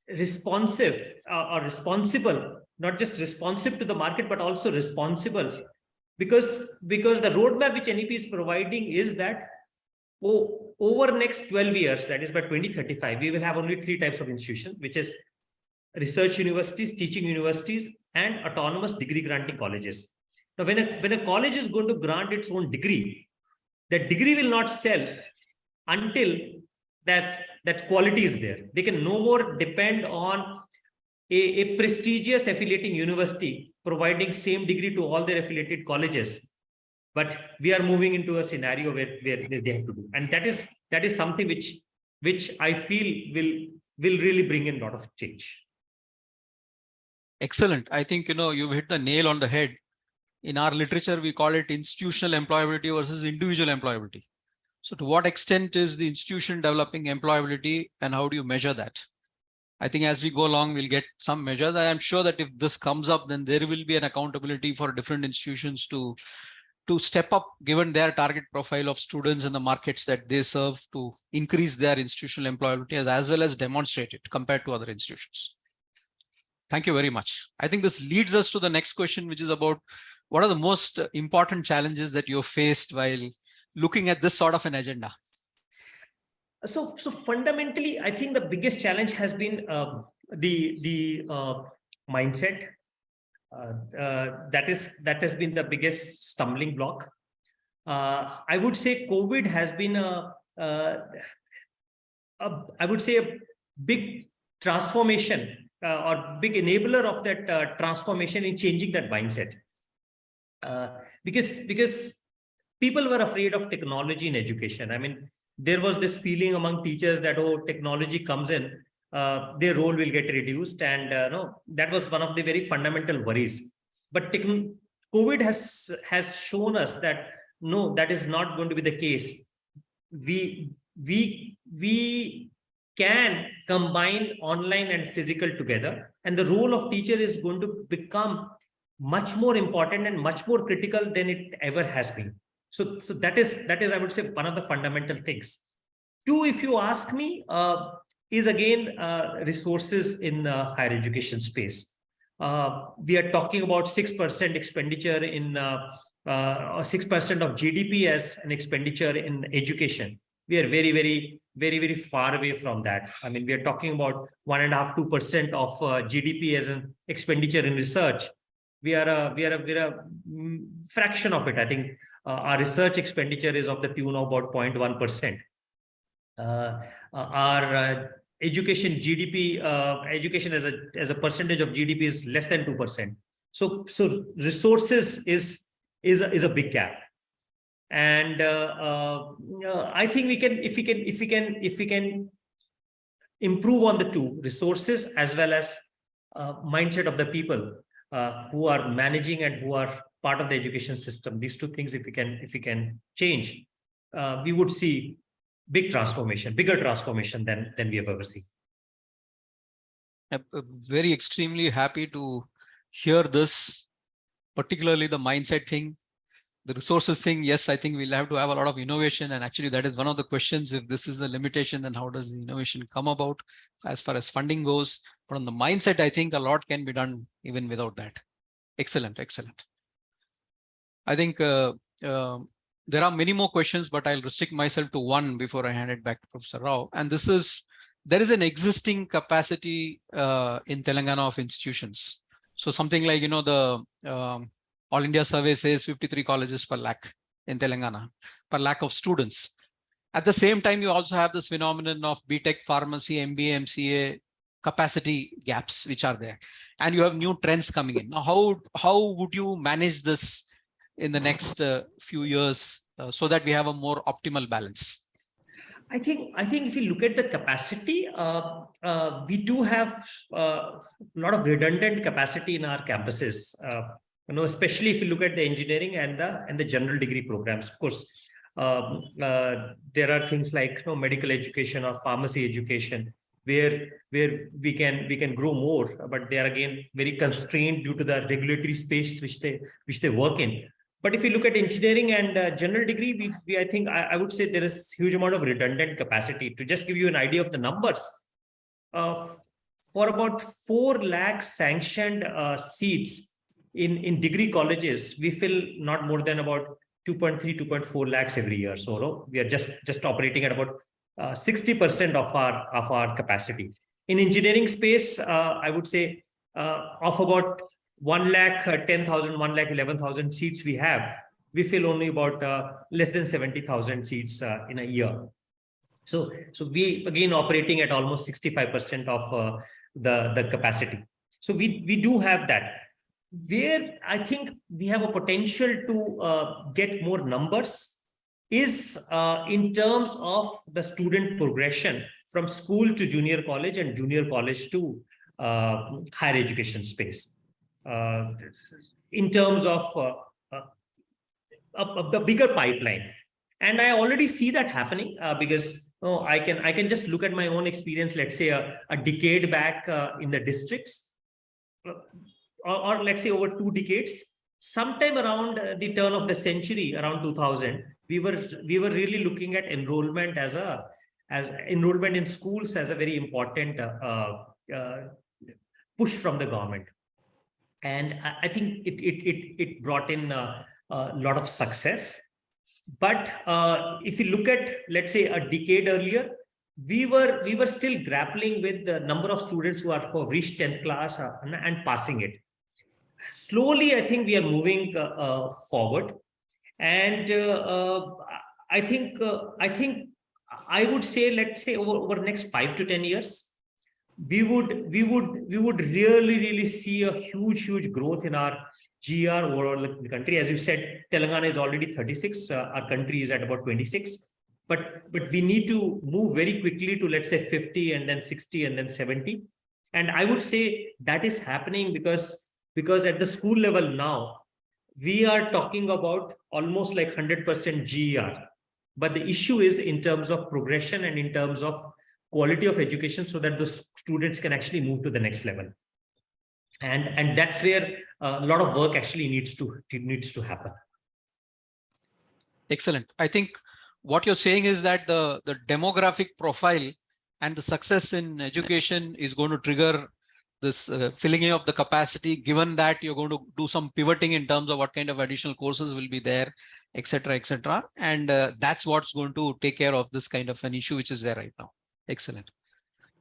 responsive or responsible, not just responsive to the market, but also responsible, because the roadmap which NEP is providing is that over next 12 years, that is by 2035, we will have only 3 types of institutions, which is research universities, teaching universities, and autonomous degree granting colleges. Now, when a college is going to grant its own degree, that degree will not sell until that quality is there. They can no more depend on a prestigious affiliating university providing same degree to all their affiliated colleges. But we are moving into a scenario where they have to do, and that is something which I feel will really bring in a lot of change. Excellent. I think you've hit the nail on the head. In our literature, we call it institutional employability versus individual employability. So to what extent is the institution developing employability, and how do you measure that? I think as we go along, we'll get some measures. I'm sure that if this comes up, then there will be an accountability for different institutions to step up, given their target profile of students in the markets that they serve, to increase their institutional employability as well as demonstrate it compared to other institutions. Thank you very much. I think this leads us to the next question, which is about what are the most important challenges that you've faced while looking at this sort of an agenda? So fundamentally, I think the biggest challenge has been the mindset. That has been the biggest stumbling block. I would say COVID has been I would say a big transformation or big enabler of that transformation in changing that mindset. Because people were afraid of technology in education. I mean, there was this feeling among teachers that, oh, technology comes in, their role will get reduced. And no, that was one of the very fundamental worries. But COVID has shown us that, no, that is not going to be the case. We can combine online and physical together. And the role of teacher is going to become much more important and much more critical than it ever has been. So that is, I would say, one of the fundamental things. Two, if you ask me, is again resources in higher education space. We are talking about 6% expenditure in 6% of GDP as an expenditure in education. We are very far away from that. I mean, we are talking about 1.5–2% of GDP as an expenditure in research. We are a fraction of it. I think our research expenditure is of the tune of about 0.1%. Our education GDP, education as a percentage of GDP is less than 2%. So resources is a big gap. And I think we can, if we can improve on the two, resources as well as mindset of the people who are managing and who are part of the education system. These two things, if we can change, we would see bigger transformation than we have ever seen. I'm very extremely happy to hear this, particularly the mindset thing. The resources thing, yes, I think we'll have to have a lot of innovation. And actually, that is one of the questions. If this is a limitation, then how does the innovation come about as far as funding goes? But on the mindset, I think a lot can be done even without that. Excellent. I think there are many more questions, but I'll restrict myself to one before I hand it back to Professor Rao. And this is, there is an existing capacity in Telangana of institutions. So something like, the All India survey says 53 colleges per lakh. in Telangana per lakh of students. At the same time, you also have this phenomenon of BTech, pharmacy, MBA, MCA capacity gaps which are there, and you have new trends coming in. Now, how would you manage this in the next few years so that we have a more optimal balance? I think if you look at the capacity, we do have a lot of redundant capacity in our campuses. Especially if you look at the engineering and the general degree programs. Of course, there are things like medical education or pharmacy education where we can grow more, but they are again very constrained due to the regulatory space which they work in. But if you look at engineering and general degree, I think I would say there is huge amount of redundant capacity. To just give you an idea of the numbers, for about 4 lakh sanctioned seats in degree colleges, we fill not more than about 2.3, 2.4 lakhs every year. So we are just operating at about 60% of our capacity. In engineering space, I would say of about 1,10,000, 1,11,000 seats we fill only about less than 70,000 seats in a year. So we again operating at almost 65% of the capacity. So we do have that. Where I think we have a potential to get more numbers is in terms of the student progression from school to junior college and junior college to higher education space. In terms of a bigger pipeline, and I already see that happening because I can just look at my own experience. Let's say a decade back in the districts, or let's say over 2 decades, sometime around the turn of the century, around 2000, we were really looking at enrollment as enrollment in schools as a very important push from the government. And I think it brought in a lot of success. But if you look at, let's say, a decade earlier, we were still grappling with the number of students who have reached 10th class and passing it. Slowly, I think we are moving forward, and I think I would say, let's say, over the next 5 to 10 years, we would really see a huge growth in our GR overall the country. As you said, Telangana is already 36. Our country is at about 26. But we need to move very quickly to, let's say, 50 and then 60 and then 70. And I would say that is happening because at the school level now, we are talking about almost like 100% GER. But the issue is in terms of progression and in terms of quality of education, so that the students can actually move to the next level. And that's where a lot of work actually needs to happen. Excellent. I think what you're saying is that the demographic profile and the success in education is going to trigger this filling of the capacity, given that you're going to do some pivoting in terms of what kind of additional courses will be there, etc., etc. And that's what's going to take care of this kind of an issue which is there right now. Excellent.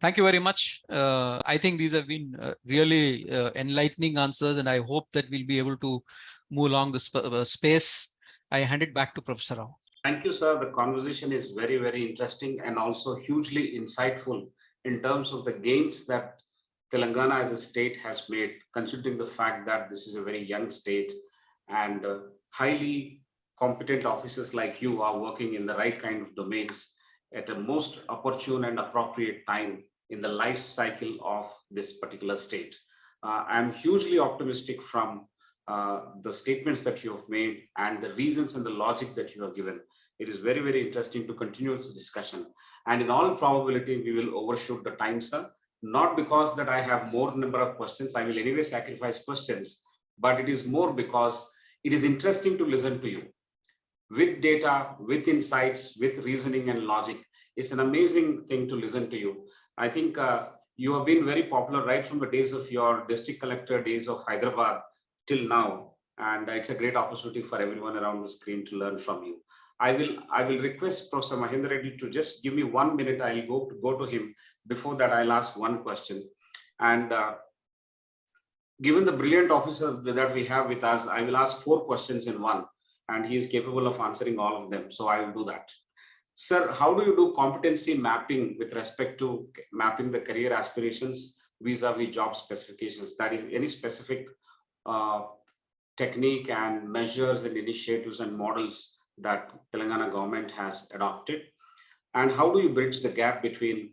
Thank you very much. I think these have been really enlightening answers, and I hope that we'll be able to move along this space. I hand it back to Professor Rao. Thank you, sir. The conversation is very, very interesting and also hugely insightful in terms of the gains that Telangana as a state has made, considering the fact that this is a very young state and highly competent officers like you are working in the right kind of domains at a most opportune and appropriate time in the life cycle of this particular state. I'm hugely optimistic from the statements that you have made and the reasons and the logic that you have given. It is very, very interesting to continue this discussion. And in all probability, we will overshoot the time, sir. Not because that I have more number of questions, I will anyway sacrifice questions, but it is more because it is interesting to listen to you. With data, with insights, with reasoning and logic. It's an amazing thing to listen to you. I think you have been very popular right from the days of your district collector days of Hyderabad till now. And it's a great opportunity for everyone around the screen to learn from you. I will request Professor Mahendra Reddy to just give me 1 minute. I'll go to him. Before that, I'll ask one question. And given the brilliant officer that we have with us, I will ask 4 questions in one. and he is capable of answering all of them. So I will do that. Sir, how do you do competency mapping with respect to mapping the career aspirations vis-a-vis job specifications? That is, any specific technique and measures and initiatives and models that Telangana government has adopted? And how do you bridge the gap between,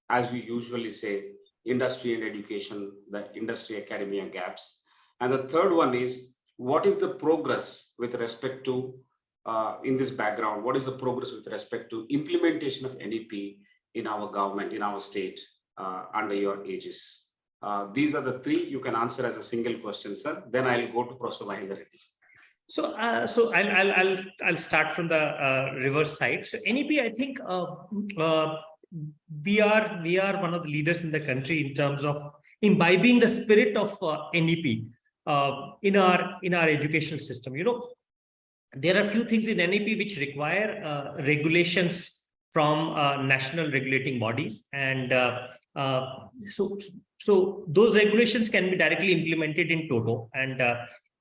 as we usually say, industry and education, the industry academia gaps? And the third one is, what is the progress with respect to, in this background, what is the progress with respect to implementation of NEP in our government, in our state, under your aegis? These are the three you can answer as a single question, sir. Then I'll go to Professor Mahendra Reddy. So, I'll start from the reverse side. So NEP, I think we are one of the leaders in the country in terms of imbibing the spirit of NEP in our educational system. You know, there are a few things in NEP which require regulations from national regulating bodies, and so those regulations can be directly implemented in toto, and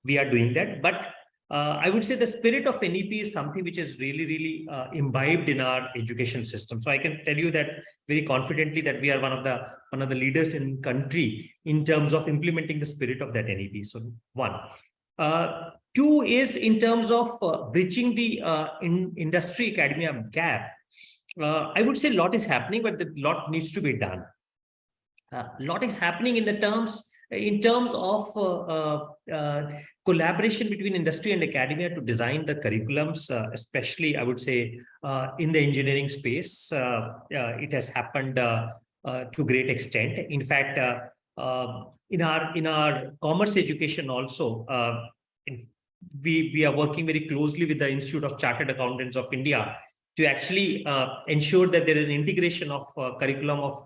we are doing that. But I would say the spirit of NEP is something which is really imbibed in our education system. So I can tell you that very confidently that we are one of the leaders in country in terms of implementing the spirit of that NEP. So one. Two is in terms of bridging the industry academia gap. I would say a lot is happening, but a lot needs to be done. A lot is happening in terms of collaboration between industry and academia to design the curriculums, especially I would say in the engineering space. It has happened to great extent. In fact, in our commerce education also, we are working very closely with the Institute of Chartered Accountants of India to actually ensure that there is an integration of curriculum of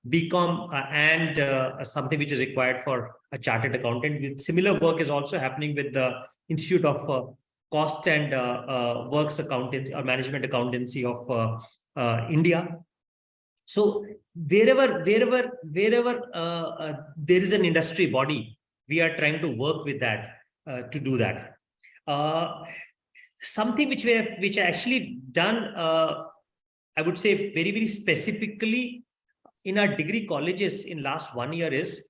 BCom and something which is required for a chartered accountant. Similar work is also happening with the Institute of Cost and Works Accountancy or Management Accountancy of India. So wherever there is an industry body, we are trying to work with that to do that. Something which I actually done, I would say very specifically in our degree colleges in last 1 year is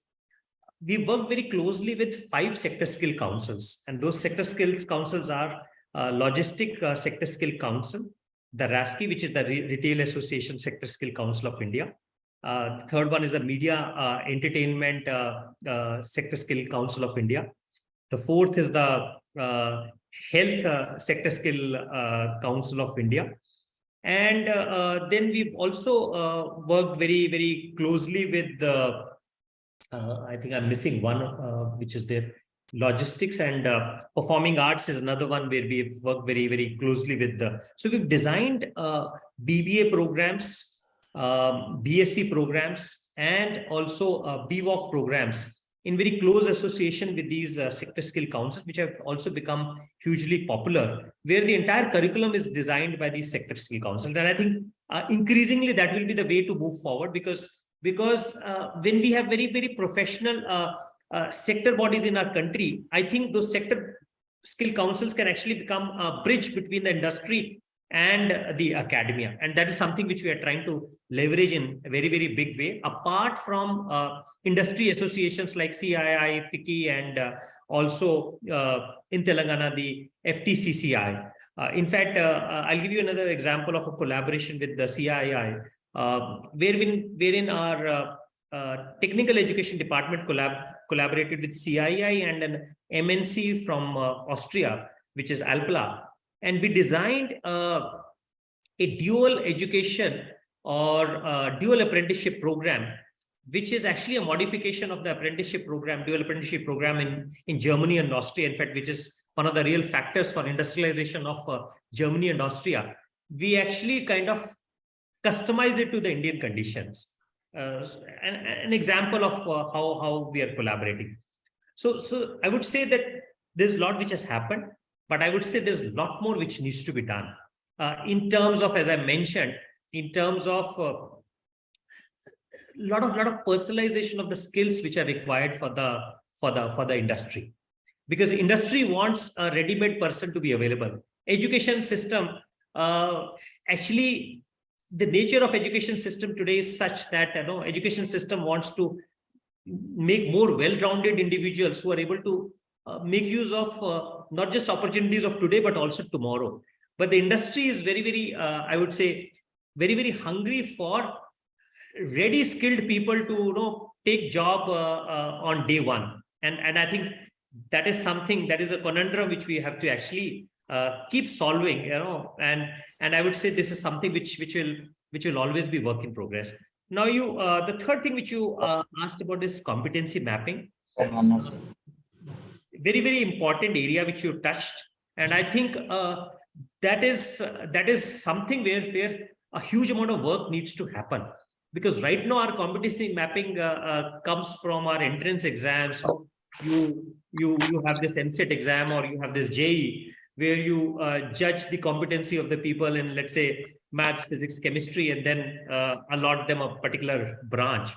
we work very closely with 5 sector skill councils, and those sector skills councils are Logistic Sector Skill Council, the RASCI, which is the Retail Association Sector Skill Council of India. Third one is the Media Entertainment Sector Skill Council of India. The fourth is the Health Sector Skill Council of India. And then we've also worked very closely with the, I think I'm missing one, which is there, logistics and performing arts is another one where we've worked very closely with the, so we've designed BBA programs, BSc programs, and also BVOC programs in very close association with these sector skill councils, which have also become hugely popular, where the entire curriculum is designed by these sector skill councils. And I think increasingly that will be the way to move forward, because when we have very professional sector bodies in our country, I think those sector skill councils can actually become a bridge between the industry and the academia. And that is something which we are trying to leverage in a very big way, apart from industry associations like CII, FICCI, and also in Telangana, the FTCCI. In fact, I'll give you another example of a collaboration with the CII, wherein our technical education department collaborated with CII and an MNC from Austria, which is Alpla. And we designed a dual education or dual apprenticeship program, which is actually a modification of the apprenticeship program, dual apprenticeship program in Germany and Austria, in fact, which is one of the real factors for industrialization of Germany and Austria. We actually kind of customize it to the Indian conditions. An example of how we are collaborating. So I would say that there's a lot which has happened, but I would say there's a lot more which needs to be done in terms of, as I mentioned, in terms of lot of personalization of the skills which are required for the industry. because industry wants a ready-made person to be available. Education system, actually, the nature of education system today is such that education system wants to make more well-rounded individuals who are able to make use of not just opportunities of today, but also tomorrow. But the industry is very, very, I would say, very, very hungry for ready skilled people to take job on day one. And I think that is something, that is a conundrum which we have to actually keep solving, and I would say this is something which will always be work in progress. Now the third thing which you asked about is competency mapping. Very, very important area which you touched. And I think that is something where a huge amount of work needs to happen. Because right now our competency mapping comes from our entrance exams. You have this MCET exam, or you have this JE, where you judge the competency of the people in, let's say, maths, physics, chemistry, and then allot them a particular branch.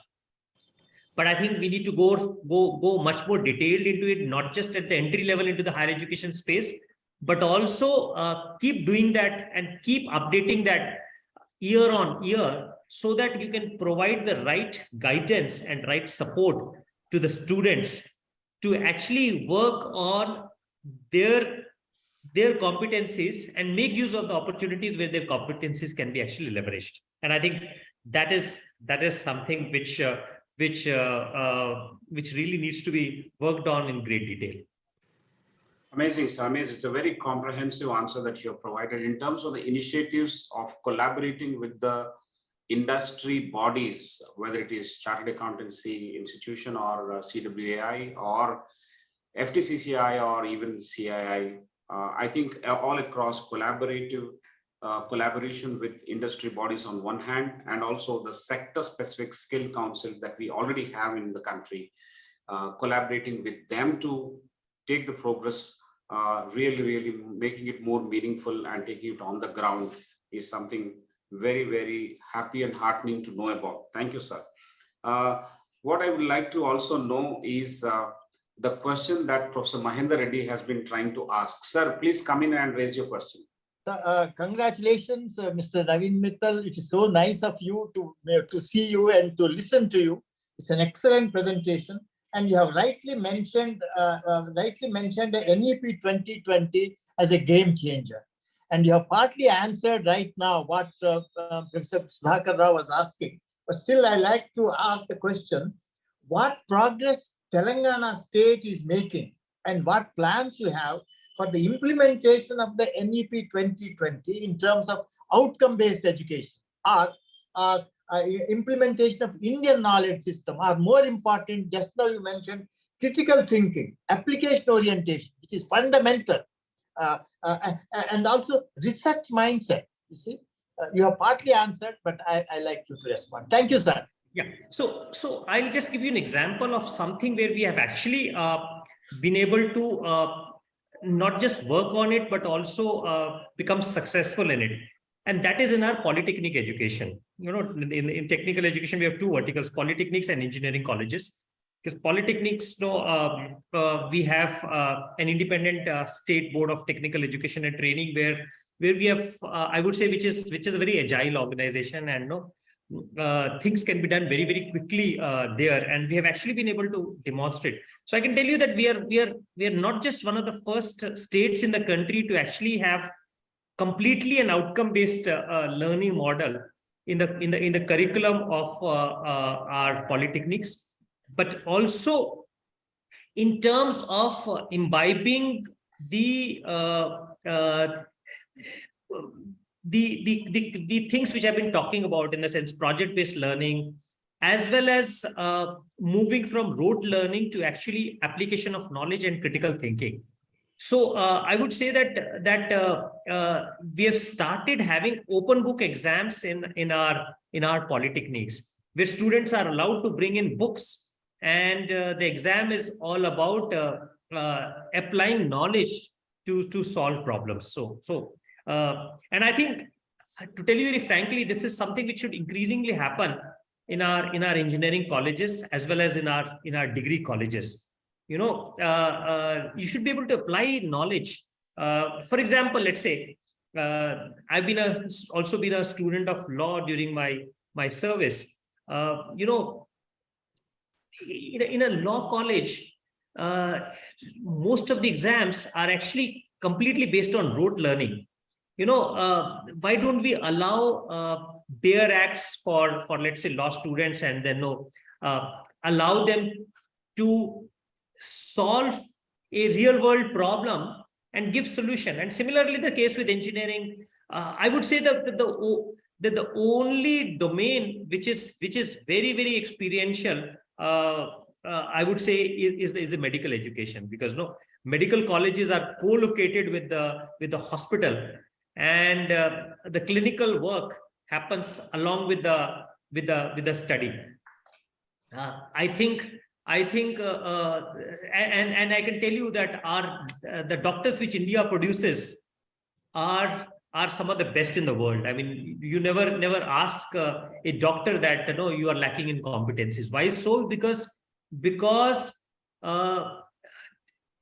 But I think we need to go much more detailed into it, not just at the entry level into the higher education space, but also keep doing that and keep updating that year on year, so that you can provide the right guidance and right support to the students to actually work on their competencies and make use of the opportunities where their competencies can be actually leveraged. And I think that is something which really needs to be worked on in great detail. Amazing, sir. Amazing. It's a very comprehensive answer that you have provided in terms of the initiatives of collaborating with the industry bodies, whether it is Chartered Accountancy Institution or CWAI or FTCCI or even CII. I think all across collaboration with industry bodies on one hand, and also the sector-specific skill councils that we already have in the country, collaborating with them to take the progress, really making it more meaningful and taking it on the ground is something very, very happy and heartening to know about. Thank you, sir. What I would like to also know is the question that Professor Mahendra Reddy has been trying to ask. Sir, please come in and raise your question. Congratulations, Mr. Navin Mittal. It is so nice of you to see you and to listen to you. It's an excellent presentation. And you have rightly mentioned the NEP 2020 as a game changer. And you have partly answered right now what Professor Sudhakar Rao was asking. But still, I like to ask the question, what progress Telangana state is making and what plans you have for the implementation of the NEP 2020 in terms of outcome-based education, or implementation of Indian knowledge system, or more important, just now you mentioned critical thinking, application orientation, which is fundamental, and also research mindset. You see, you have partly answered, but I like you to respond. Thank you, sir. Yeah, so I'll just give you an example of something where we have actually been able to not just work on it, but also become successful in it. And that is in our polytechnic education. In technical education, we have two verticals, polytechnics and engineering colleges. Because polytechnics, we have an independent state board of technical education and training where we have, I would say, which is a very agile organization, and things can be done very, very quickly there, and we have actually been able to demonstrate. So I can tell you that we are not just one of the first states in the country to actually have completely an outcome-based learning model in the curriculum of our polytechnics, but also in terms of imbibing the things which I've been talking about, in the sense project-based learning, as well as moving from rote learning to actually application of knowledge and critical thinking. So I would say that we have started having open book exams in our polytechnics, where students are allowed to bring in books, and the exam is all about applying knowledge to solve problems. And I think, to tell you very frankly, this is something which should increasingly happen in our engineering colleges as well as in our degree colleges, you should be able to apply knowledge. For example, let's say, I've also been a student of law during my service. In a law college, most of the exams are actually completely based on rote learning. Why don't we allow bare acts for let's say law students, and then allow them to solve a real world problem and give solution. And similarly, the case with engineering, I would say that the only domain which is very, very experiential, I would say is the medical education, because medical colleges are co-located with the hospital, and the clinical work happens along with the study. I think, and I can tell you that the doctors which India produces are some of the best in the world. I mean, you never ask a doctor that you are lacking in competencies. Why so? Because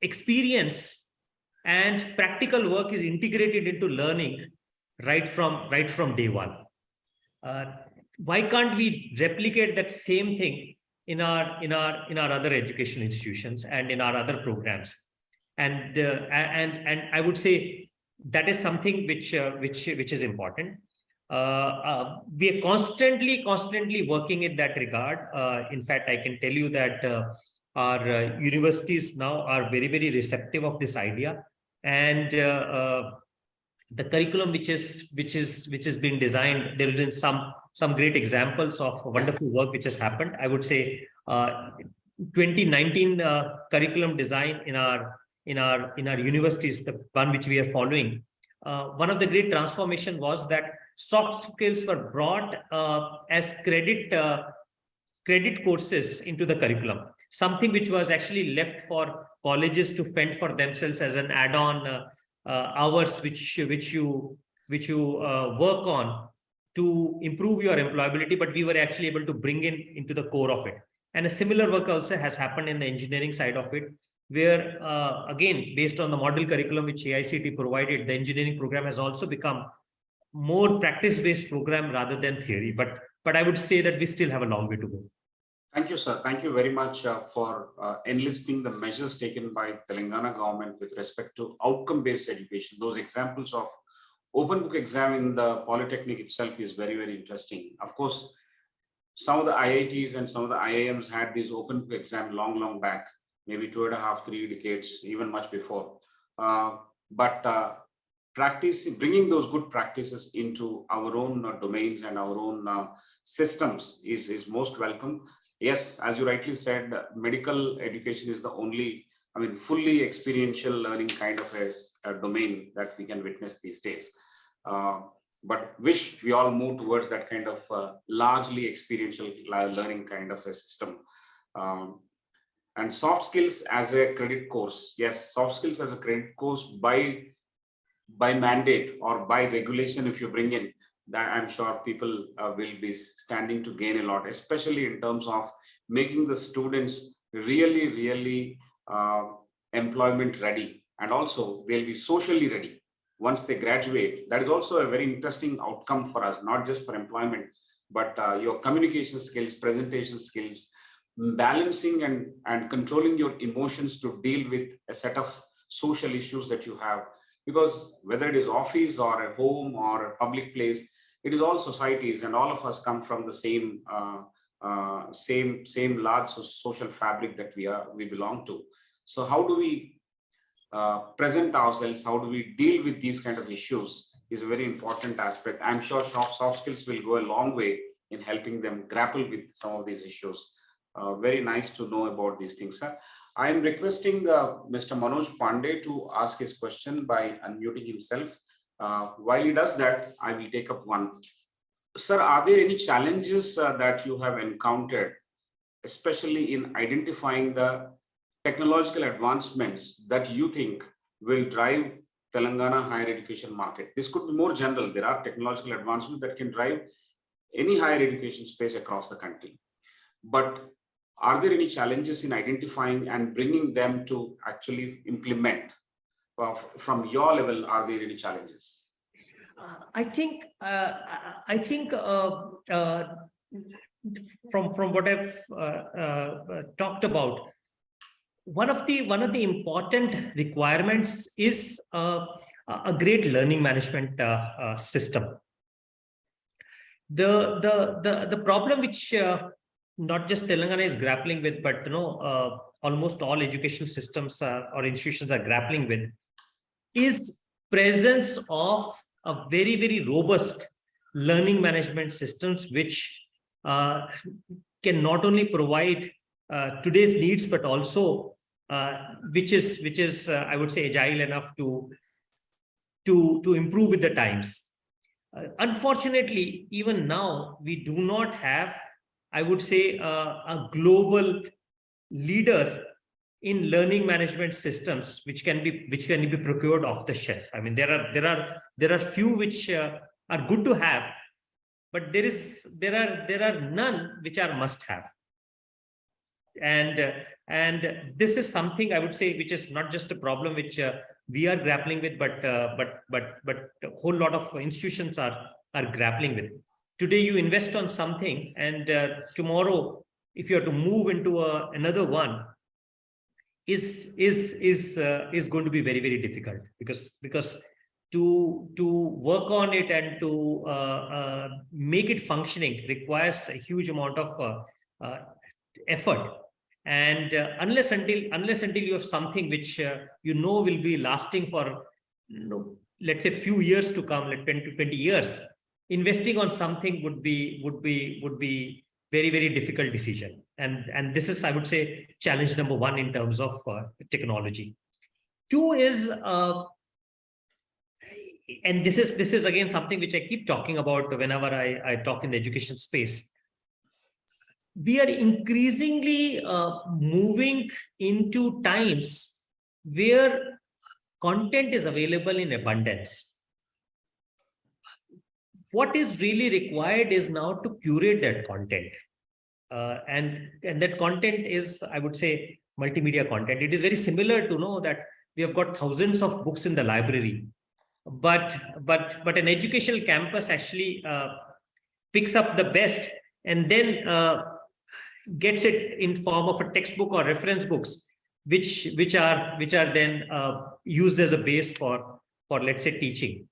experience and practical work is integrated into learning right from day one. Why can't we replicate that same thing in our other education institutions and in our other programs? And I would say that is something which is important. We are constantly working in that regard. In fact, I can tell you that our universities now are very, very receptive of this idea, and the curriculum which is being designed, there have been some great examples of wonderful work which has happened. I would say 2019 curriculum design in our universities, the one which we are following, one of the great transformation was that soft skills were brought as credit courses into the curriculum, something which was actually left for colleges to fend for themselves as an add-on hours which you work on to improve your employability, but we were actually able to bring into the core of it. And a similar work also has happened in the engineering side of it, where again, based on the model curriculum which AICT provided, the engineering program has also become more practice-based program rather than theory. But I would say that we still have a long way to go. Thank you, sir. Thank you very much for enlisting the measures taken by Telangana government with respect to outcome-based education. Those examples of open book exam in the Polytechnic itself is very, very interesting. Of course, some of the IITs and some of the IIMs had these open book exam long back, maybe 2.5, 3 decades, even much before. Bringing those good practices into our own domains and our own systems is most welcome. Yes, as you rightly said, medical education is the only, fully experiential learning kind of a domain that we can witness these days. But wish we all move towards that kind of largely experiential learning kind of a system. And soft skills as a credit course. Yes, soft skills as a credit course by mandate or by regulation, if you bring in, that I'm sure people will be standing to gain a lot, especially in terms of making the students really employment ready, and also they'll be socially ready once they graduate. That is also a very interesting outcome for us, not just for employment, but your communication skills, presentation skills, balancing and controlling your emotions to deal with a set of social issues that you have. Because whether it is office or a home or a public place, it is all societies, and all of us come from the same large social fabric that we belong to. So how do we present ourselves? How do we deal with these kind of issues is a very important aspect. I'm sure soft skills will go a long way in helping them grapple with some of these issues. Very nice to know about these things, sir. I am requesting Mr. Manoj Pandey to ask his question by unmuting himself. While he does that, I will take up one. Sir, are there any challenges that you have encountered, especially in identifying the technological advancements that you think will drive Telangana higher education market? This could be more general. There are technological advancements that can drive any higher education space across the country. But are there any challenges in identifying and bringing them to actually implement? From your level, are there any challenges? I think from what I've talked about, one of the important requirements is a great learning management system. The problem which not just Telangana is grappling with, but almost all educational systems or institutions are grappling with, is presence of a very robust learning management systems which can not only provide today's needs, but also which is I would say agile enough to improve with the times. Unfortunately, even now we do not have, I would say, a global leader in learning management systems which can be procured off the shelf. I mean, there are few which are good to have, but there are none which are must have. And this is something I would say which is not just a problem which we are grappling with, but a whole lot of institutions are grappling with. Today you invest on something, and tomorrow, if you have to move into another one, is going to be very difficult, because to work on it and to make it functioning requires a huge amount of effort. And unless until you have something which will be lasting for let's say few years to come, like 10 to 20 years, investing on something would be very difficult decision. And this is, I would say, challenge number one in terms of technology. Two is and this is again something which I keep talking about whenever I talk in the education space. We are increasingly moving into times where content is available in abundance. What is really required is now to curate that content. And that content is, I would say, multimedia content. It is very similar to know that we have got thousands of books in the library, but an educational campus actually picks up the best and then gets it in form of a textbook or reference books, which are then used as a base for let's say teaching.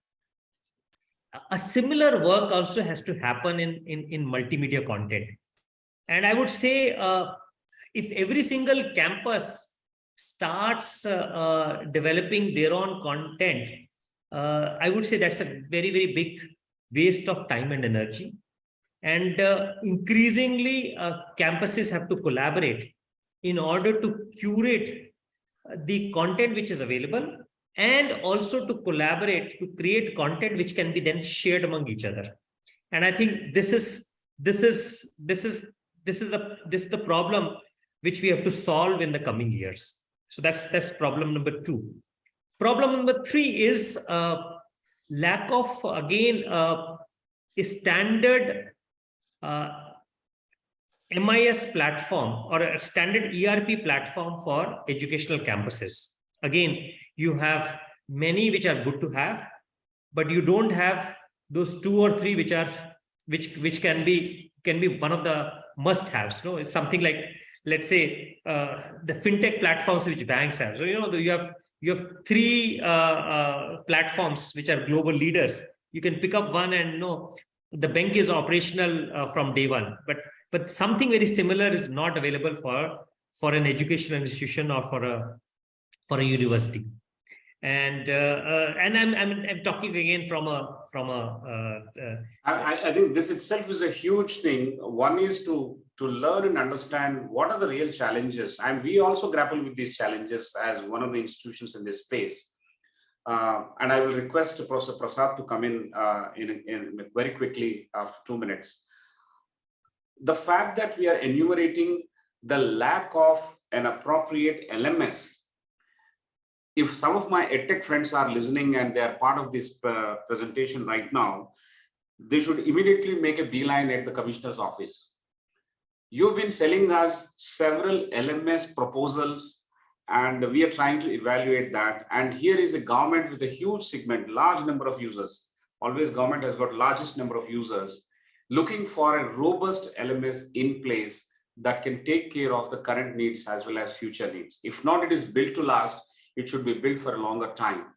A similar work also has to happen in multimedia content. And I would say if every single campus starts developing their own content, I would say that's a very big waste of time and energy. And increasingly, campuses have to collaborate in order to curate the content which is available, and also to collaborate to create content which can be then shared among each other. And I think this is the problem which we have to solve in the coming years. So that's problem number two. Problem number three is lack of, again, a standard MIS platform or a standard ERP platform for educational campuses. Again, you have many which are good to have, but you don't have those two or three which can be one of the must-haves. No, it's something like, let's say, the fintech platforms which banks have. So you have three platforms which are global leaders. You can pick up one and the bank is operational from day one, but something very similar is not available for an educational institution or for a university. And I'm talking again from a I think this itself is a huge thing. One is to learn and understand what are the real challenges, and we also grapple with these challenges as one of the institutions in this space. And I will request Professor Prasad to come in very quickly after 2 minutes. The fact that we are enumerating the lack of an appropriate LMS. If some of my EdTech friends are listening and they are part of this presentation right now, they should immediately make a beeline at the Commissioner's office. You've been selling us several LMS proposals, and we are trying to evaluate that. And here is a government with a huge segment, large number of users. Always government has got largest number of users, looking for a robust LMS in place that can take care of the current needs as well as future needs. If not, it is built to last. It should be built for a longer time,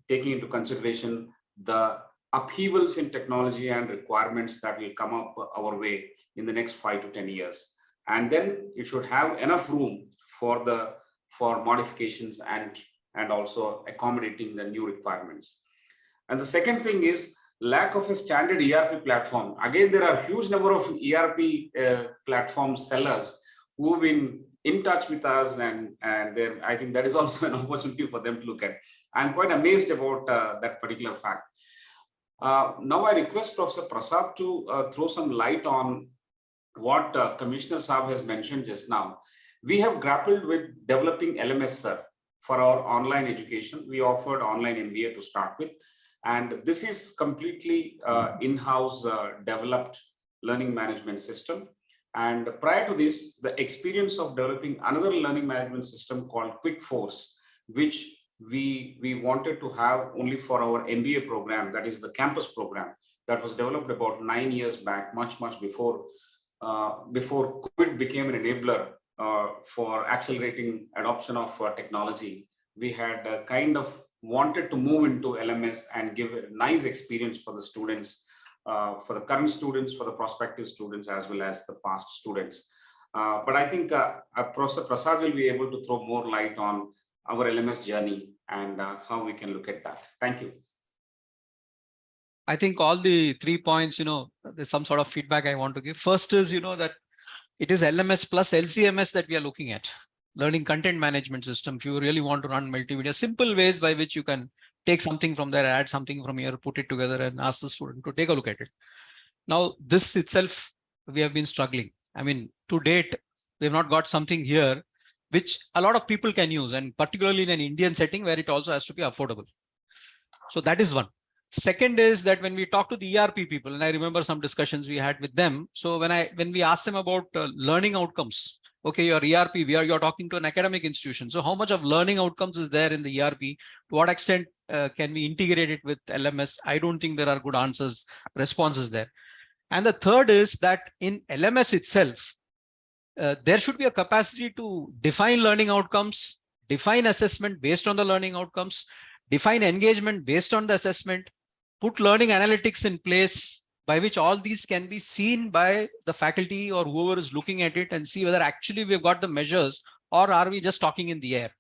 taking into consideration the upheavals in technology and requirements that will come up our way in the next 5 to 10 years. And then it should have enough room for modifications and also accommodating the new requirements. And the second thing is lack of a standard ERP platform. Again, there are a huge number of ERP platform sellers who've been in touch with us, and I think that is also an opportunity for them to look at. I'm quite amazed about that particular fact. Now I request Professor Prasad to throw some light on what Commissioner Saab has mentioned just now. We have grappled with developing LMS, sir, for our online education. We offered online MBA to start with, and this is completely in-house developed learning management system. And prior to this, the experience of developing another learning management system called QuickForce, which we wanted to have only for our MBA program, that is the campus program, that was developed about 9 years back, much before COVID became an enabler for accelerating adoption of technology. We had kind of wanted to move into LMS and give a nice experience for the students, for the current students, for the prospective students, as well as the past students. But I think Professor Prasad will be able to throw more light on our LMS journey and how we can look at that. Thank you. I think all the 3 points, there's some sort of feedback I want to give. First is, that it is LMS plus LCMS that we are looking at. Learning content management system. If you really want to run multimedia, simple ways by which you can take something from there, add something from here, put it together and ask the student to take a look at it. Now, this itself, we have been struggling. I mean, to date, we have not got something here which a lot of people can use, and particularly in an Indian setting where it also has to be affordable. So that is one. Second is that when we talk to the ERP people, and I remember some discussions we had with them. So when we asked them about learning outcomes, okay, your ERP, you're talking to an academic institution. So how much of learning outcomes is there in the ERP? To what extent can we integrate it with LMS? I don't think there are good responses there. And the third is that in LMS itself, there should be a capacity to define learning outcomes, define assessment based on the learning outcomes, define engagement based on the assessment, put learning analytics in place by which all these can be seen by the faculty or whoever is looking at it and see whether actually we've got the measures or are we just talking in the air.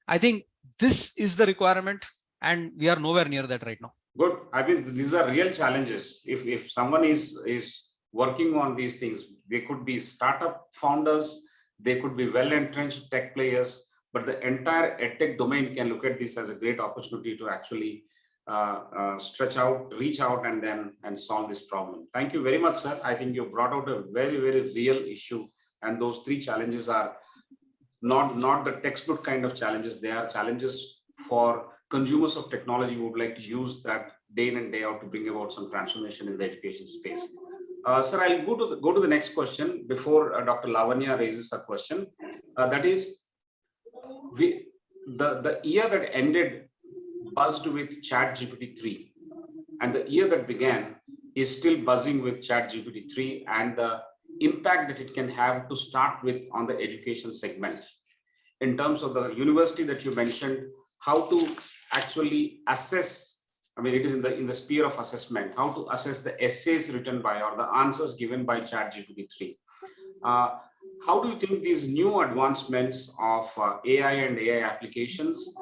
I think this is the requirement and we are nowhere near that right now. Good. I mean, these are real challenges. If someone is working on these things, they could be startup founders, they could be well-entrenched tech players, but the entire edtech domain can look at this as a great opportunity to actually stretch out, reach out, and solve this problem. Thank you very much, sir. I think you brought out a very, very real issue, and those 3 challenges are not the textbook kind of challenges. They are challenges for consumers of technology who would like to use that day in and day out to bring about some transformation in the education space. Sir, I'll go to the next question before Dr. Lavanya raises a question. That is, the year that ended buzzed with ChatGPT 3, and the year that began is still buzzing with ChatGPT 3 and the impact that it can have to start with on the education segment. In terms of the university that you mentioned, how to actually assess, I mean, it is in the sphere of assessment, how to assess the essays written by or the answers given by ChatGPT 3. How do you think these new advancements of AI and AI applications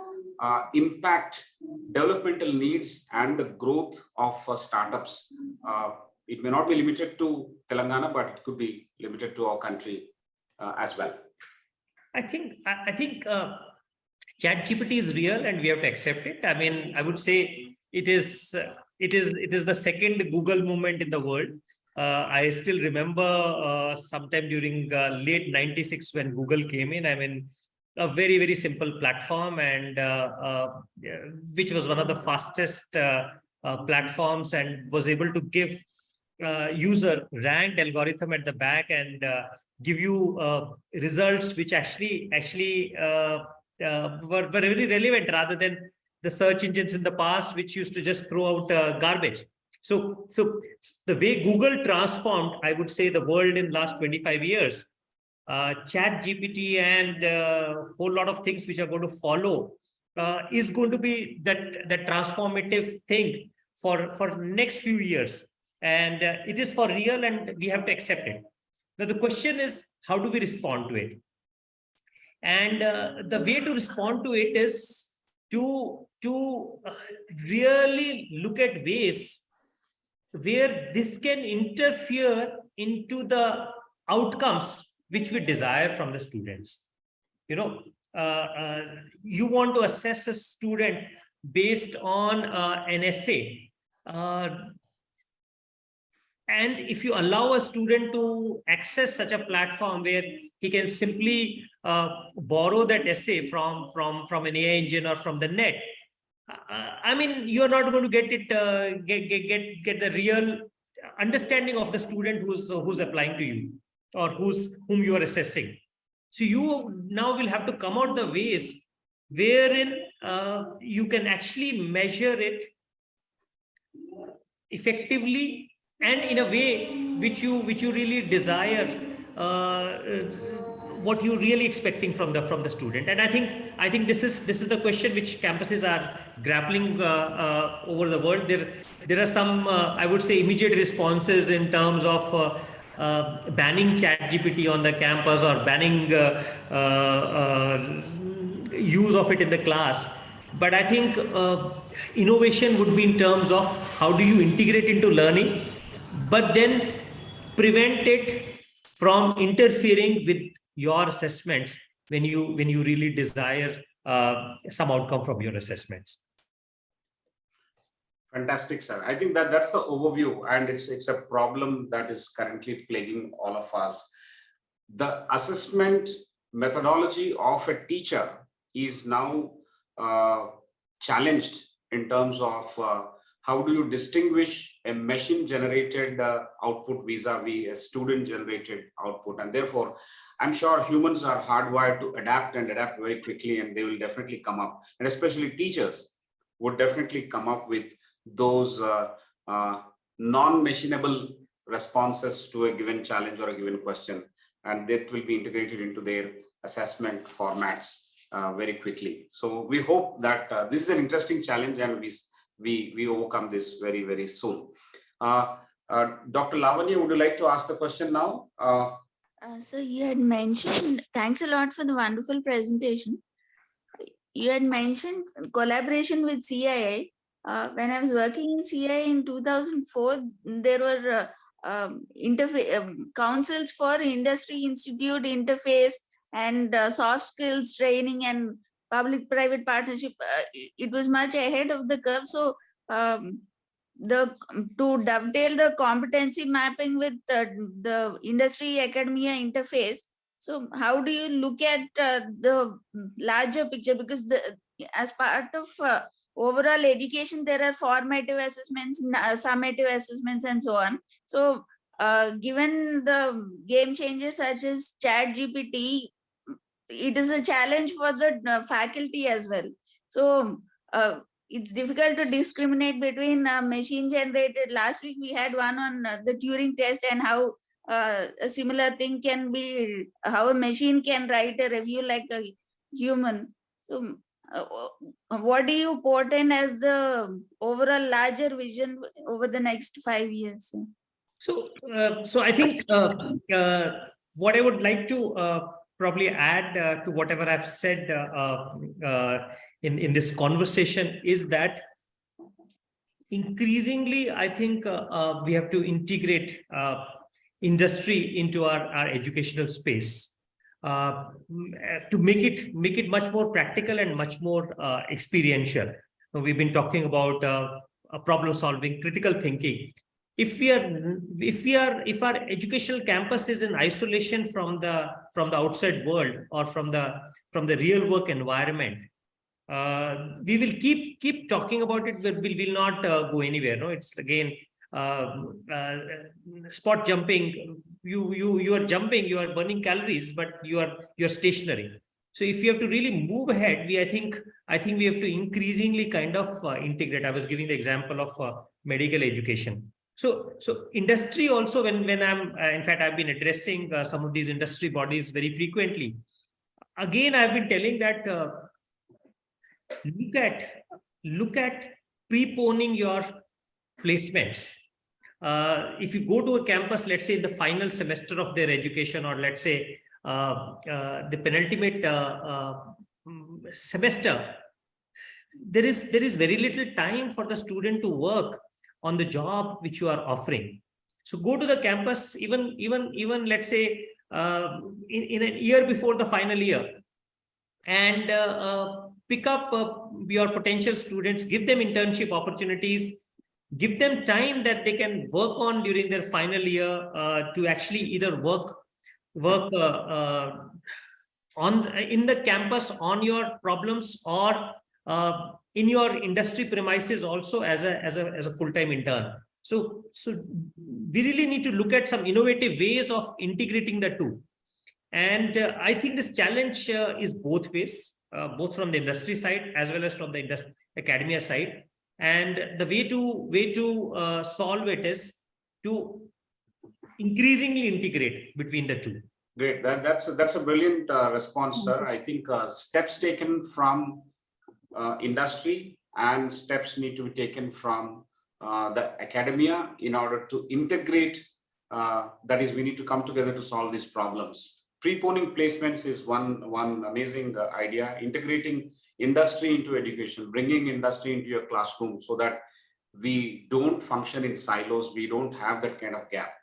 impact developmental needs and the growth of startups? It may not be limited to Telangana, but it could be limited to our country as well. I think ChatGPT is real and we have to accept it. I mean, I would say it is the second Google movement in the world. I still remember sometime during late 96 when Google came in. I mean, a very, very simple platform, and which was one of the fastest platforms and was able to give user ranked algorithm at the back and give you results which actually were very relevant, rather than the search engines in the past, which used to just throw out garbage. So the way Google transformed, I would say, the world in last 25 years, Chat GPT and a whole lot of things which are going to follow is going to be that transformative thing for next few years. And it is for real, and we have to accept it. Now, the question is, how do we respond to it? And the way to respond to it is to really look at ways where this can interfere into the outcomes which we desire from the students. You know, you want to assess a student based on an essay. And if you allow a student to access such a platform where he can simply borrow that essay from an AI engine or from the net, I mean, you're not going to get it, get the real understanding of the student who's applying to you, or whom you are assessing. So you now will have to come out the ways wherein you can actually measure it effectively and in a way which you really desire, what you're really expecting from the student. And I think this is the question which campuses are grappling over the world. There are some I would say immediate responses in terms of banning ChatGPT on the campus, or banning use of it in the class. But I think innovation would be in terms of how do you integrate into learning, but then prevent it from interfering with your assessments when you really desire some outcome from your assessments. Fantastic, sir. I think that's the overview, and it's a problem that is currently plaguing all of us. The assessment methodology of a teacher is now challenged in terms of how do you distinguish a machine-generated output vis-a-vis a student-generated output. And therefore, I'm sure humans are hardwired to adapt very quickly, and they will definitely come up, and especially teachers would definitely come up with those non-machinable responses to a given challenge or a given question, and that will be integrated into their assessment formats very quickly. So we hope that this is an interesting challenge, and we overcome this very, very soon. Dr. Lavanya, would you like to ask the question now? So you had mentioned, thanks a lot for the wonderful presentation. You had mentioned collaboration with CII. When I was working in CII in 2004, there were councils for industry institute interface and soft skills training and public-private partnership. It was much ahead of the curve. So to dovetail the competency mapping with the industry academia interface, so how do you look at the larger picture? Because as part of overall education, there are formative assessments, summative assessments, and so on. So given the game changers such as ChatGPT, it is a challenge for the faculty as well. So it's difficult to discriminate between machine generated. Last week we had one on the Turing test, and how a similar thing can be, how a machine can write a review like a human. So what do you portend as the overall larger vision over the next 5 years? So I think what I would like to probably add to whatever I've said in this conversation is that increasingly, I think we have to integrate industry into our educational space to make it much more practical and much more experiential. So we've been talking about problem solving, critical thinking. If our educational campus is in isolation from the outside world or from the real work environment, we will keep talking about it, but we will not go anywhere. No, it's again spot jumping. you are jumping, you are burning calories, but you're stationary. So if you have to really move ahead, I think we have to increasingly kind of integrate. I was giving the example of medical education. So industry also, when I'm in fact I've been addressing some of these industry bodies very frequently. Again, I've been telling that look at preponing your placements. If you go to a campus, let's say in the final semester of their education, or let's say the penultimate semester, there is very little time for the student to work on the job which you are offering. So go to the campus, even let's say in a year before the final year, and pick up your potential students, give them internship opportunities, give them time that they can work on during their final year to actually either work in the campus on your problems, or in your industry premises also as a full-time intern. So we really need to look at some innovative ways of integrating the two. And I think this challenge is both ways, both from the industry side as well as from the academia side. And the way to solve it is to increasingly integrate between the two. Great. That's a brilliant response, sir. I think steps taken from industry and steps need to be taken from the academia in order to integrate. That is, we need to come together to solve these problems. Preponing placements is one amazing idea. Integrating industry into education, bringing industry into your classroom so that we don't function in silos. We don't have that kind of gap.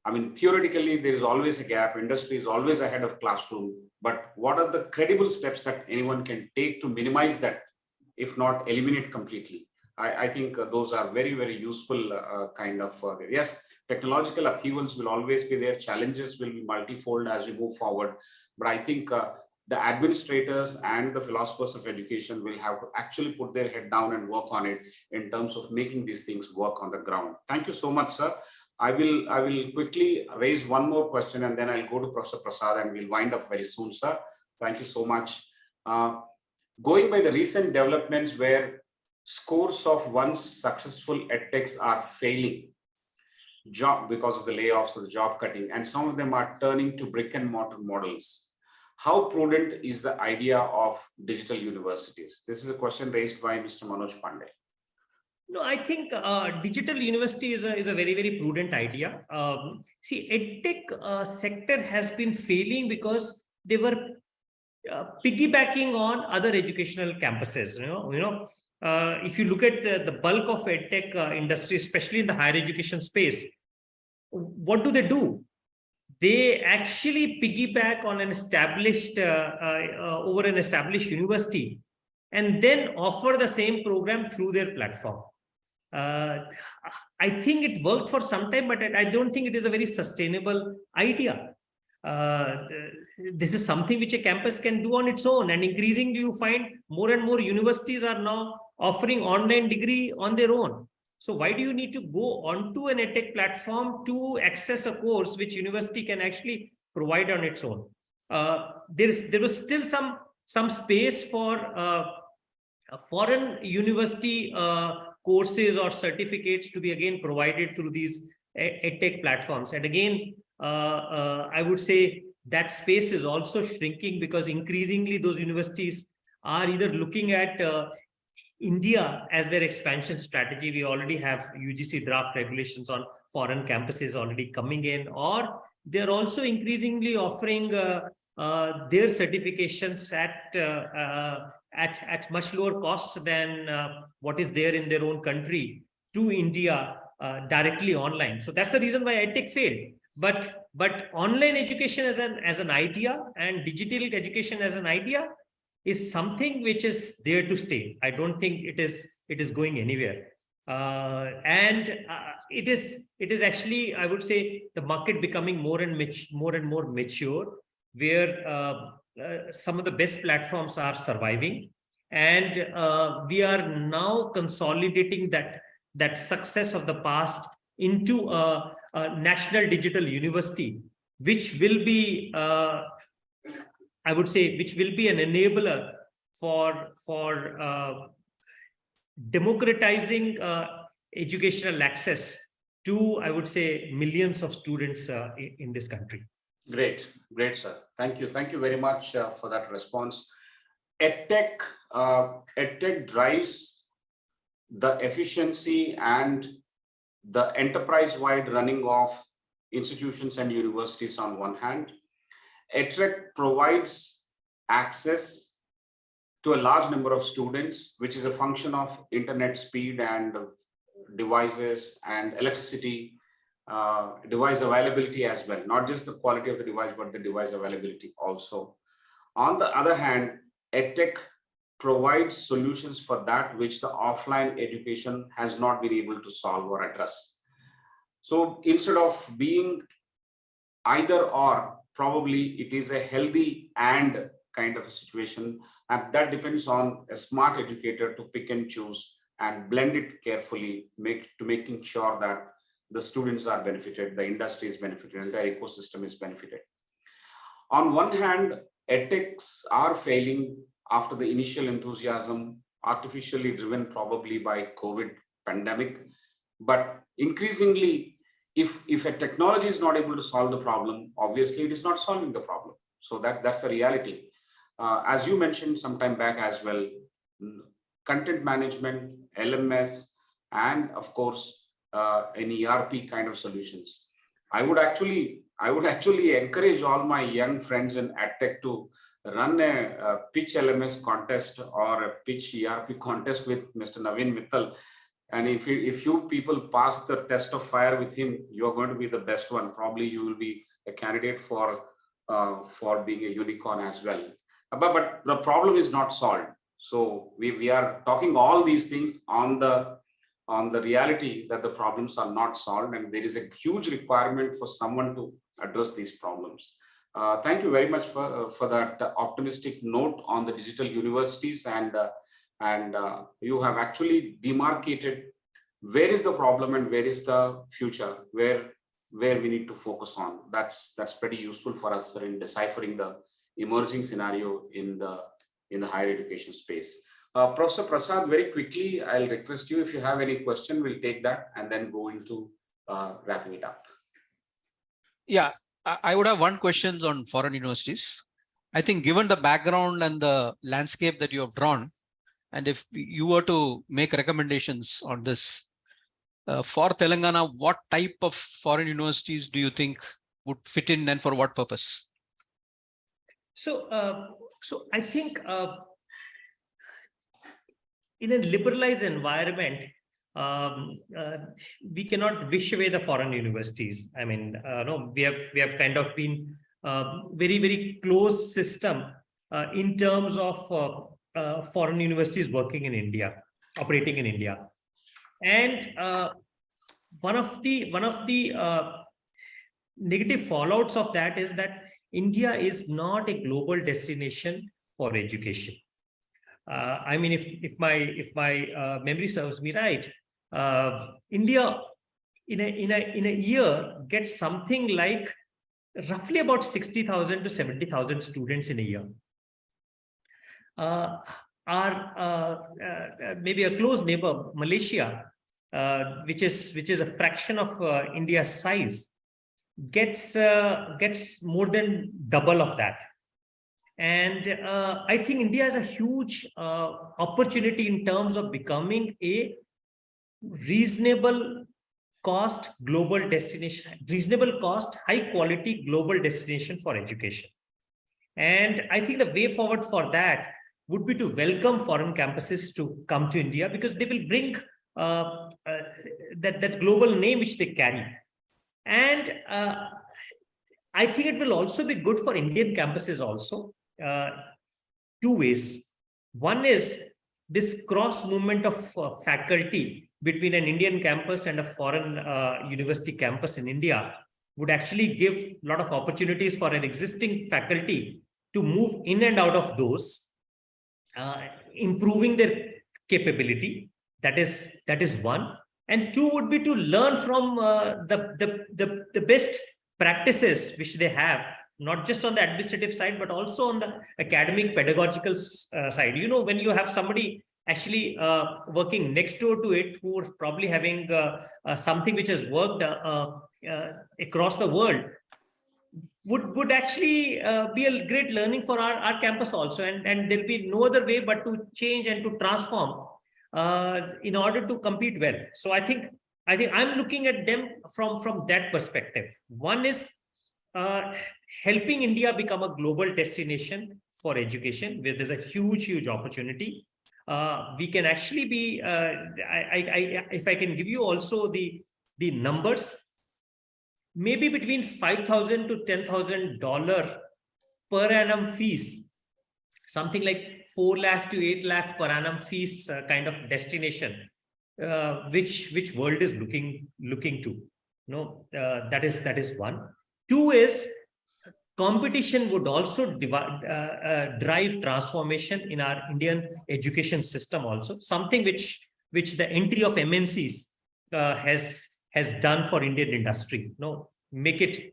I mean, theoretically, there is always a gap. Industry is always ahead of classroom. But what are the credible steps that anyone can take to minimize that, if not eliminate completely? I think those are very, very useful kind of, yes, technological upheavals will always be there. Challenges will be multifold as we move forward. But I think the administrators and the philosophers of education will have to actually put their head down and work on it in terms of making these things work on the ground. Thank you so much, sir. I will quickly raise one more question and then I'll go to Professor Prasad and we'll wind up very soon, sir. Thank you so much. Going by the recent developments where scores of once successful edtechs are failing because of the layoffs or the job cutting, and some of them are turning to brick and mortar models. How prudent is the idea of digital universities? This is a question raised by Mr. Manoj Pandey. No, I think digital university is a very, very prudent idea. See, edtech sector has been failing because they were piggybacking on other educational campuses. If you look at the bulk of edtech industry, especially in the higher education space, what do? They actually piggyback on an established over an established university and then offer the same program through their platform. I think it worked for some time, but I don't think it is a very sustainable idea. This is something which a campus can do on its own, and increasingly you find more and more universities are now offering online degree on their own. So why do you need to go onto an edtech platform to access a course which university can actually provide on its own? There was still some space for foreign university courses or certificates to be again provided through these edtech platforms. And again, I would say that space is also shrinking because increasingly those universities are either looking at India as their expansion strategy. We already have UGC draft regulations on foreign campuses already coming in, or they're also increasingly offering their certifications at much lower costs than what is there in their own country to India directly online. So that's the reason why edtech failed. But online education as an idea and digital education as an idea is something which is there to stay. I don't think it is going anywhere. It is actually, I would say, the market becoming more and more mature, where some of the best platforms are surviving, and we are now consolidating that success of the past into national digital university, which will be, I would say, which will be an enabler for democratizing educational access to, I would say, millions of students in this country. Great, sir. Thank you very much for that response. EdTech drives the efficiency and the enterprise-wide running of institutions and universities on one hand. EdTech provides access to a large number of students, which is a function of internet speed and devices and electricity, device availability as well, not just the quality of the device, but the device availability also. On the other hand, EdTech provides solutions for that which the offline education has not been able to solve or address. So instead of being either or, probably it is a healthy and kind of a situation, and that depends on a smart educator to pick and choose and blend it carefully, making sure that the students are benefited, the industry is benefited, and the ecosystem is benefited. On one hand, edtechs are failing after the initial enthusiasm, artificially driven probably by COVID pandemic. But increasingly, if a technology is not able to solve the problem, obviously it is not solving the problem. So that's the reality. As you mentioned some time back as well, content management, LMS, and of course, an ERP kind of solutions. I would actually encourage all my young friends in EdTech to run a pitch LMS contest or a pitch ERP contest with Mr. Navin Mittal. And if you people pass the test of fire with him, you're going to be the best one. Probably you will be a candidate for being a unicorn as well. But the problem is not solved. So we are talking all these things on the reality that the problems are not solved, and there is a huge requirement for someone to address these problems. Thank you very much for that optimistic note on the digital universities, and you have actually demarcated where is the problem and where is the future, where we need to focus on. That's pretty useful for us in deciphering the emerging scenario in the higher education space. Professor Prasad, very quickly, I'll request you, if you have any question, we'll take that and then go into wrapping it up. Yeah, I would have one question on foreign universities. I think given the background and the landscape that you have drawn, and if you were to make recommendations on this, for Telangana, what type of foreign universities do you think would fit in, and for what purpose? So I think in a liberalized environment, we cannot wish away the foreign universities. I mean, no, we have kind of been very, very close system in terms of foreign universities working in India, operating in India. And one of the negative fallouts of that is that India is not a global destination for education. I mean, if my memory serves me right, India in a year gets something like roughly about 60,000 to 70,000 students in a year. Maybe a close neighbor, Malaysia, which is a fraction of India's size, gets more than double of that. And I think India has a huge opportunity in terms of becoming a reasonable cost global destination, reasonable cost, high quality global destination for education. And I think the way forward for that would be to welcome foreign campuses to come to India, because they will bring that global name which they carry. And I think it will also be good for Indian campuses also, two ways. One is this cross movement of faculty between an Indian campus and a foreign university campus in India would actually give a lot of opportunities for an existing faculty to move in and out of those, improving their capability. That is one. And two would be to learn from the best practices which they have, not just on the administrative side, but also on the academic pedagogical side. You know, when you have somebody actually working next door to it, who are probably having something which has worked across the world, would actually be a great learning for our campus also. And there'll be no other way but to change and to transform in order to compete well. So I think I'm looking at them from that perspective. One is helping India become a global destination for education, where there's a huge opportunity. We can actually be, if I can give you also the numbers, maybe between $5,000 to $10,000 per annum fees, something like 4 lakh to 8 lakh per annum fees kind of destination, which world is looking to. No, that is one. Two is competition would also drive transformation in our Indian education system also, something which the entry of MNCs has done for Indian industry. No, make it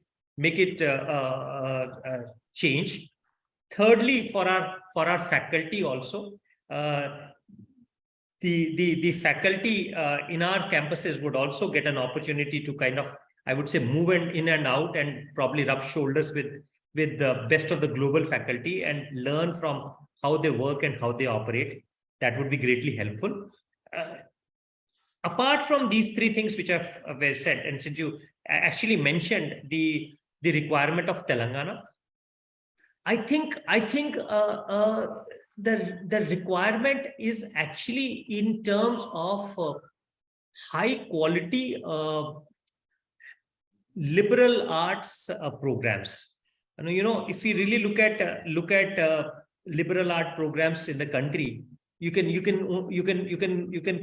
change. Thirdly, for our faculty also, the faculty in our campuses would also get an opportunity to kind of, I would say, move in and out and probably rub shoulders with the best of the global faculty and learn from how they work and how they operate. That would be greatly helpful. Apart from these three things which I've said, and since you actually mentioned the requirement of Telangana, I think the requirement is actually in terms of high quality liberal arts programs. You know, if we really look at liberal art programs in the country, you can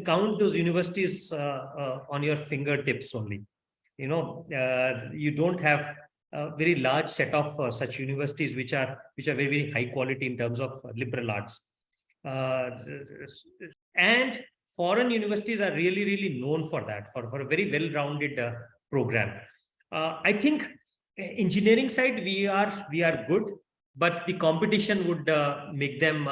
count those universities on your fingertips only. You know, you don't have a very large set of such universities which are very, very high quality in terms of liberal arts. And foreign universities are really known for that, for a very well-rounded program. I think engineering side we are good, but the competition would make them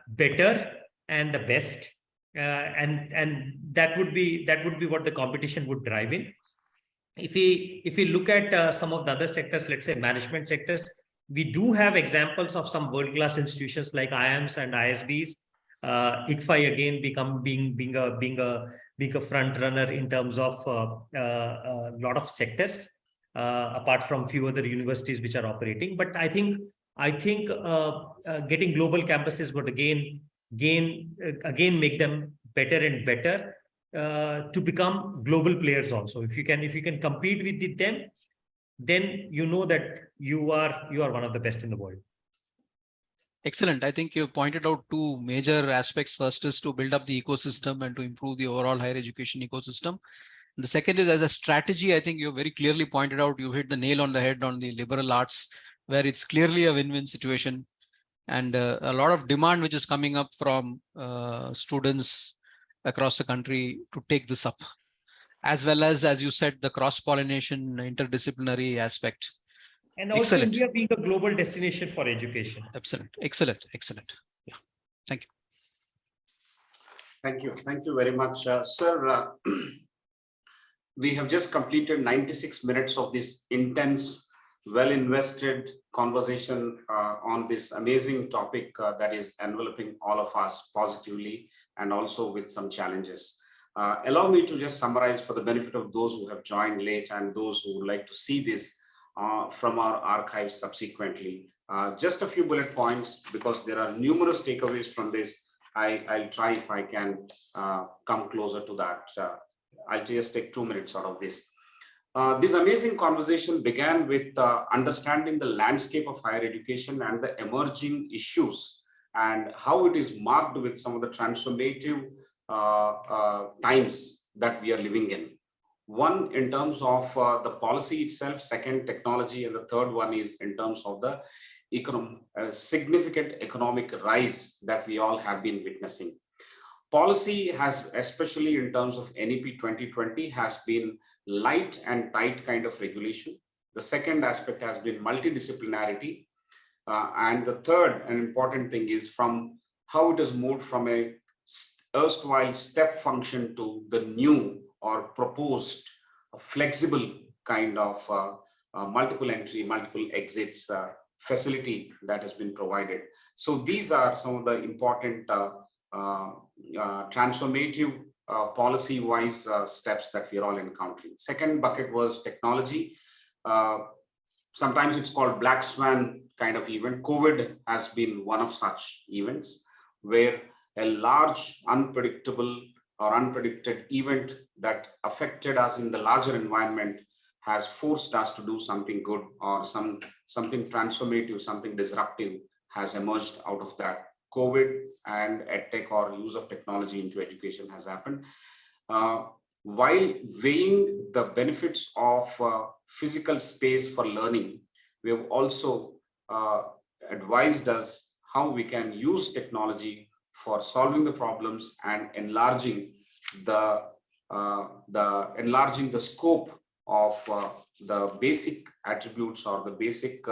better and the best, and that would be what the competition would drive in. If we look at some of the other sectors, let's say management sectors, we do have examples of some world-class institutions like IIMs and ISBs. ICFAI again being a front runner in terms of a lot of sectors, apart from few other universities which are operating. But I think getting global campuses would again make them better and better to become global players also. If you can compete with them, then you know that you are one of the best in the world. Excellent. I think you pointed out two major aspects. First is to build up the ecosystem and to improve the overall higher education ecosystem. And the second is as a strategy. I think you very clearly pointed out, you hit the nail on the head on the liberal arts, where it's clearly a win-win situation, and a lot of demand which is coming up from students across the country to take this up, as well as you said, the cross-pollination, interdisciplinary aspect. And also excellent. India being a global destination for education. Excellent. Yeah, thank you. Thank you very much, sir. We have just completed 96 minutes of this intense, well-invested conversation on this amazing topic that is enveloping all of us positively and also with some challenges. Allow me to just summarize for the benefit of those who have joined late and those who would like to see this from our archives subsequently. Just a few bullet points, because there are numerous takeaways from this. I'll try if I can come closer to that. I'll just take 2 minutes out of this. This amazing conversation began with understanding the landscape of higher education and the emerging issues and how it is marked with some of the transformative times that we are living in. One, in terms of the policy itself, second, technology, and the third one is in terms of the significant economic rise that we all have been witnessing. Policy has, especially in terms of NEP 2020, has been light and tight kind of regulation. The second aspect has been multidisciplinarity. And the third and important thing is from how it has moved from a erstwhile step function to the new or proposed flexible kind of multiple entry, multiple exits facility that has been provided. So these are some of the important transformative policy-wise steps that we are all encountering. Second bucket was technology. Sometimes it's called black swan kind of event. COVID has been one of such events where a large, unpredictable or unpredicted event that affected us in the larger environment has forced us to do something good, or something transformative, something disruptive has emerged out of that. COVID and EdTech or use of technology into education has happened. While weighing the benefits of physical space for learning, we have also advised us how we can use technology for solving the problems and enlarging the scope of the basic attributes or the basic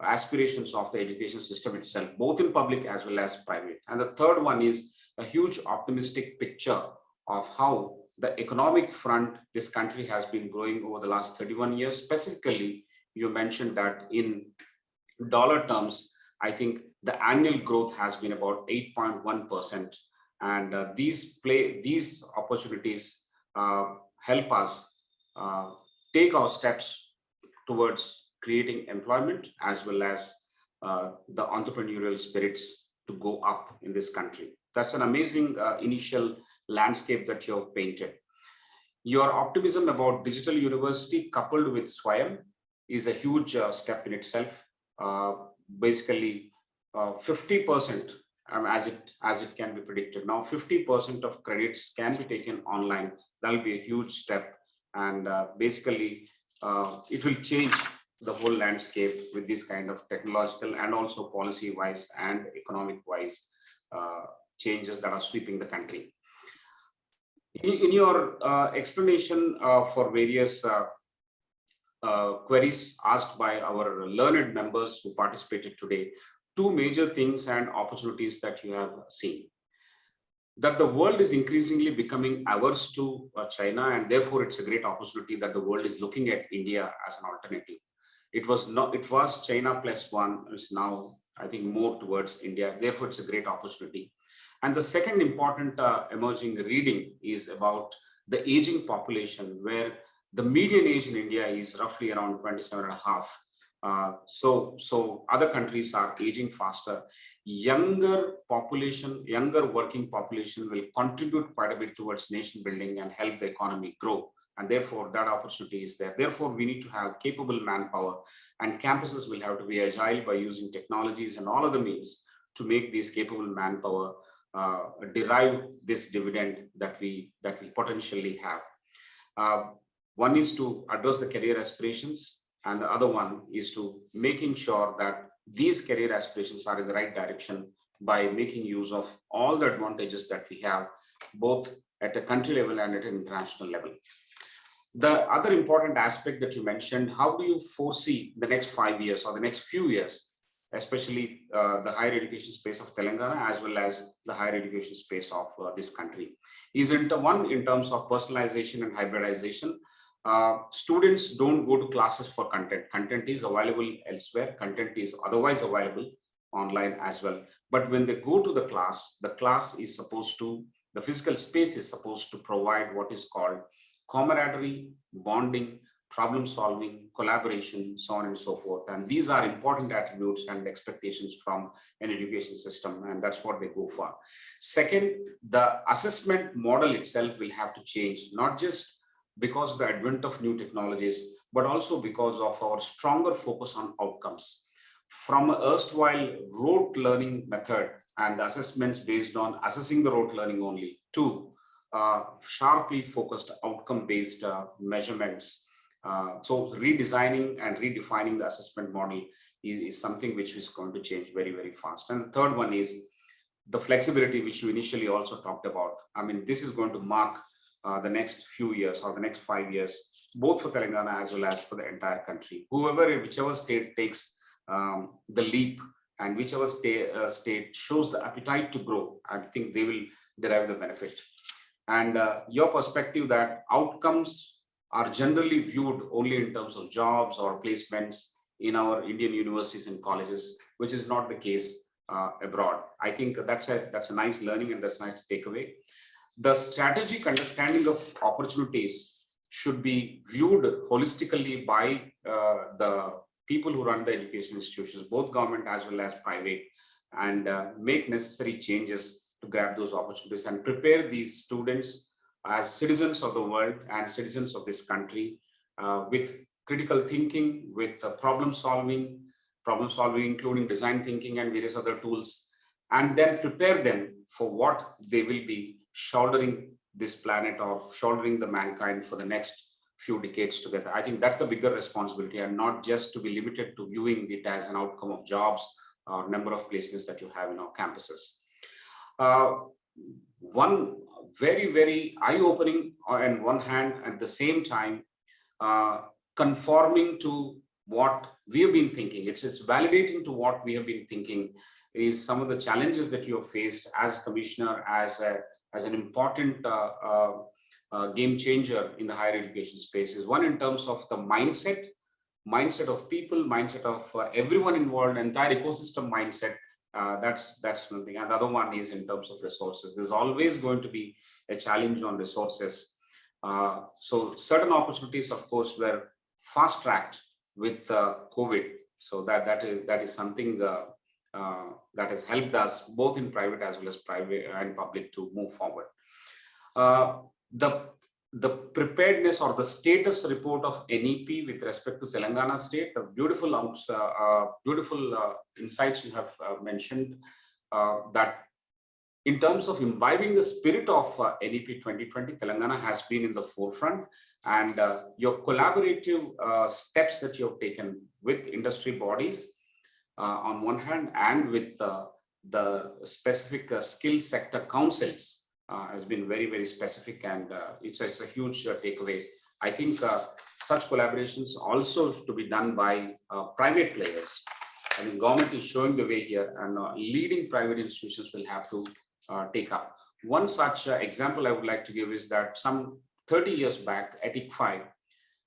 aspirations of the education system itself, both in public as well as private. And the third one is a huge optimistic picture of how the economic front this country has been growing over the last 31 years. Specifically, you mentioned that in dollar terms, I think the annual growth has been about 8.1%. And these opportunities help us take our steps towards creating employment as well as the entrepreneurial spirits to go up in this country. That's an amazing initial landscape that you have painted. Your optimism about digital university coupled with Swayam is a huge step in itself. Basically, 50%, as it can be predicted now, 50% of credits can be taken online. That will be a huge step, and basically, it will change the whole landscape with this kind of technological and also policy-wise and economic-wise changes that are sweeping the country. In your explanation for various queries asked by our learned members who participated today, two major things and opportunities that you have seen. That the world is increasingly becoming averse to China, and therefore it's a great opportunity that the world is looking at India as an alternative. It was China +1, it's now I think more towards India, therefore it's a great opportunity. And the second important emerging reading is about the aging population, where the median age in India is roughly around 27.5. So other countries are aging faster. Younger population, younger working population will contribute quite a bit towards nation building and help the economy grow. And therefore that opportunity is there. Therefore, we need to have capable manpower, and campuses will have to be agile by using technologies and all other means to make these capable manpower derive this dividend that we potentially have. One is to address the career aspirations, and the other one is to making sure that these career aspirations are in the right direction by making use of all the advantages that we have, both at a country level and at an international level. The other important aspect that you mentioned, how do you foresee the next 5 years or the next few years, especially the higher education space of Telangana as well as the higher education space of this country, is in terms of personalization and hybridization. Students don't go to classes for content. Content is available elsewhere. Content is otherwise available online as well. But when they go to the class is supposed to, the physical space is supposed to provide what is called camaraderie, bonding, problem solving, collaboration, so on and so forth. And these are important attributes and expectations from an education system, and that's what they go for. Second, the assessment model itself will have to change, not just because of the advent of new technologies, but also because of our stronger focus on outcomes. From an erstwhile rote learning method and the assessments based on assessing the rote learning only to sharply focused outcome-based measurements. So redesigning and redefining the assessment model is something which is going to change very, very fast. And the third one is the flexibility which you initially also talked about. I mean, this is going to mark the next few years or the next 5 years, both for Telangana as well as for the entire country. Whichever state takes the leap and whichever state shows the appetite to grow, I think they will derive the benefit. And your perspective that outcomes are generally viewed only in terms of jobs or placements in our Indian universities and colleges, which is not the case abroad. I think that's a nice learning and that's nice to take away. The strategic understanding of opportunities should be viewed holistically by the people who run the education institutions, both government as well as private, and make necessary changes to grab those opportunities and prepare these students as citizens of the world and citizens of this country with critical thinking, with problem solving, including design thinking and various other tools, and then prepare them for what they will be shouldering this planet or shouldering the mankind for the next few decades together. I think that's the bigger responsibility, and not just to be limited to viewing it as an outcome of jobs or number of placements that you have in our campuses. One very, very eye-opening on one hand, at the same time, conforming to what we have been thinking. It's validating to what we have been thinking is some of the challenges that you have faced as commissioner, as an important game changer in the higher education space. Is one in terms of the mindset of people, mindset of everyone involved, entire ecosystem mindset. That's one thing. And the other one is in terms of resources. There's always going to be a challenge on resources. So certain opportunities, of course, were fast-tracked with COVID. So that is something that has helped us both in private as well as private and public to move forward. The preparedness or the status report of NEP with respect to Telangana state, beautiful insights you have mentioned, that in terms of imbibing the spirit of NEP 2020, Telangana has been in the forefront, and your collaborative steps that you have taken with industry bodies on one hand, and with the specific skill sector councils has been very, very specific, and it's a huge takeaway. I think such collaborations also to be done by private players. I mean, government is showing the way here, and leading private institutions will have to take up. One such example I would like to give is that some 30 years back at ICFAI,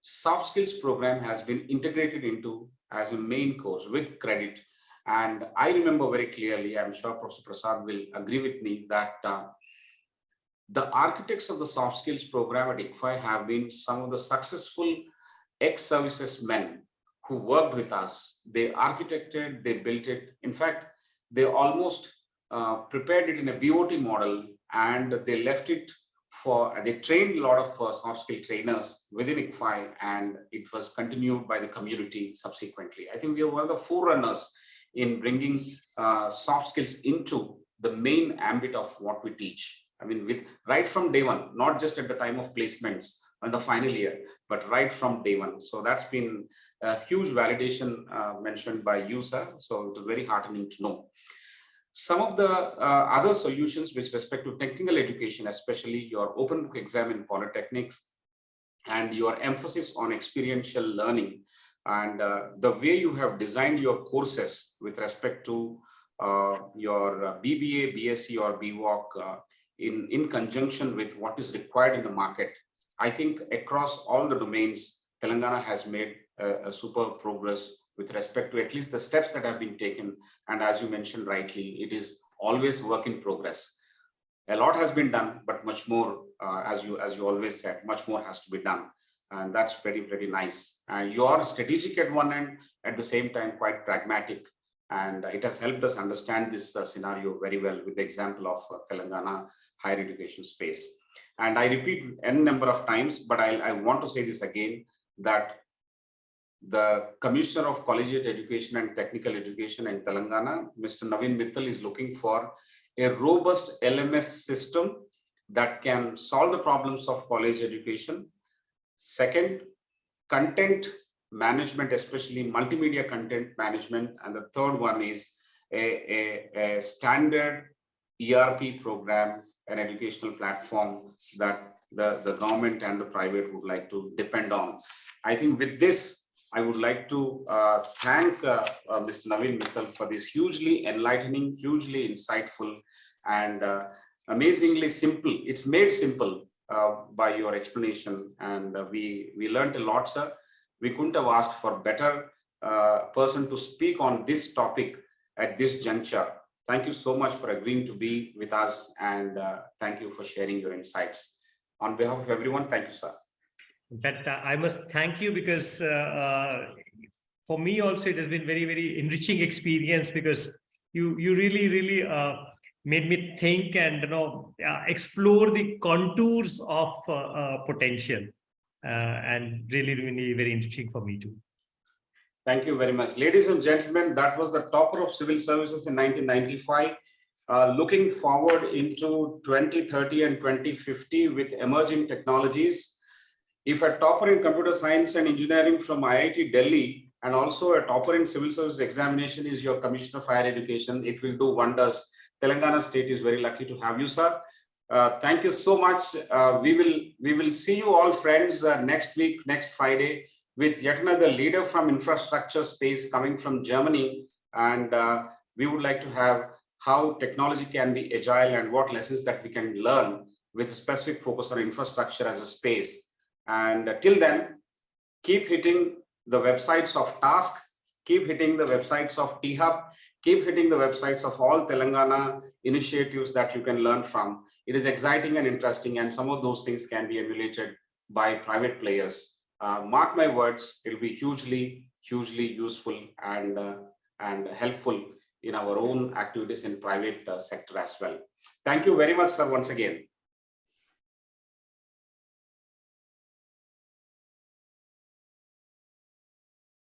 soft skills program has been integrated into as a main course with credit. And I remember very clearly, I'm sure Professor Prasad will agree with me, that the architects of the soft skills program at ICFAI have been some of the successful ex-services men who worked with us. They architected, they built it. In fact, they almost prepared it in a BOT model, and they left it they trained a lot of soft skill trainers within ICFAI, and it was continued by the community subsequently. I think we are one of the forerunners in bringing soft skills into the main ambit of what we teach. I mean, right from day one, not just at the time of placements in the final year, but right from day one. So that's been a huge validation mentioned by you, sir. So it's very heartening to know. Some of the other solutions with respect to technical education, especially your open book exam in polytechnics and your emphasis on experiential learning, and the way you have designed your courses with respect to your BBA, BSc or BVOC in conjunction with what is required in the market. I think across all the domains, Telangana has made a super progress with respect to at least the steps that have been taken. And as you mentioned rightly, it is always work in progress. A lot has been done, but much more, as you always said, much more has to be done. And that's very, very nice. And you are strategic at one end, at the same time, quite pragmatic. And it has helped us understand this scenario very well with the example of Telangana higher education space. And I repeat n number of times, but I want to say this again, that the Commissioner of Collegiate Education and Technical Education in Telangana, Mr. Navin Mittal, is looking for a robust LMS system that can solve the problems of college education. Second, content management, especially multimedia content management. And the third one is a standard ERP program, an educational platform that the government and the private would like to depend on. I think with this, I would like to thank Mr. Navin Mittal for this hugely enlightening, hugely insightful, and amazingly simple. It's made simple by your explanation, and we learned a lot, sir. We couldn't have asked for better person to speak on this topic at this juncture. Thank you so much for agreeing to be with us, and thank you for sharing your insights. On behalf of everyone, thank you, sir. In fact, I must thank you because for me also it has been very, very enriching experience, because you really made me think and explore the contours of potential, and really very interesting for me too. Thank you very much. Ladies and gentlemen, that was the topper of civil services in 1995. Looking forward into 2030 and 2050 with emerging technologies. If a topper in computer science and engineering from IIT Delhi and also a topper in civil service examination is your Commissioner of Higher Education, it will do wonders. Telangana State is very lucky to have you, sir. Thank you so much. We will see you all, friends, next week, next Friday, with yet another leader from infrastructure space coming from Germany. And we would like to have how technology can be agile and what lessons that we can learn with a specific focus on infrastructure as a space. And till then, keep hitting the websites of Task, keep hitting the websites of T-Hub, keep hitting the websites of all Telangana initiatives that you can learn from. It is exciting and interesting, and some of those things can be emulated by private players. Mark my words, it will be hugely useful and helpful in our own activities in private sector as well. Thank you very much, sir, once again.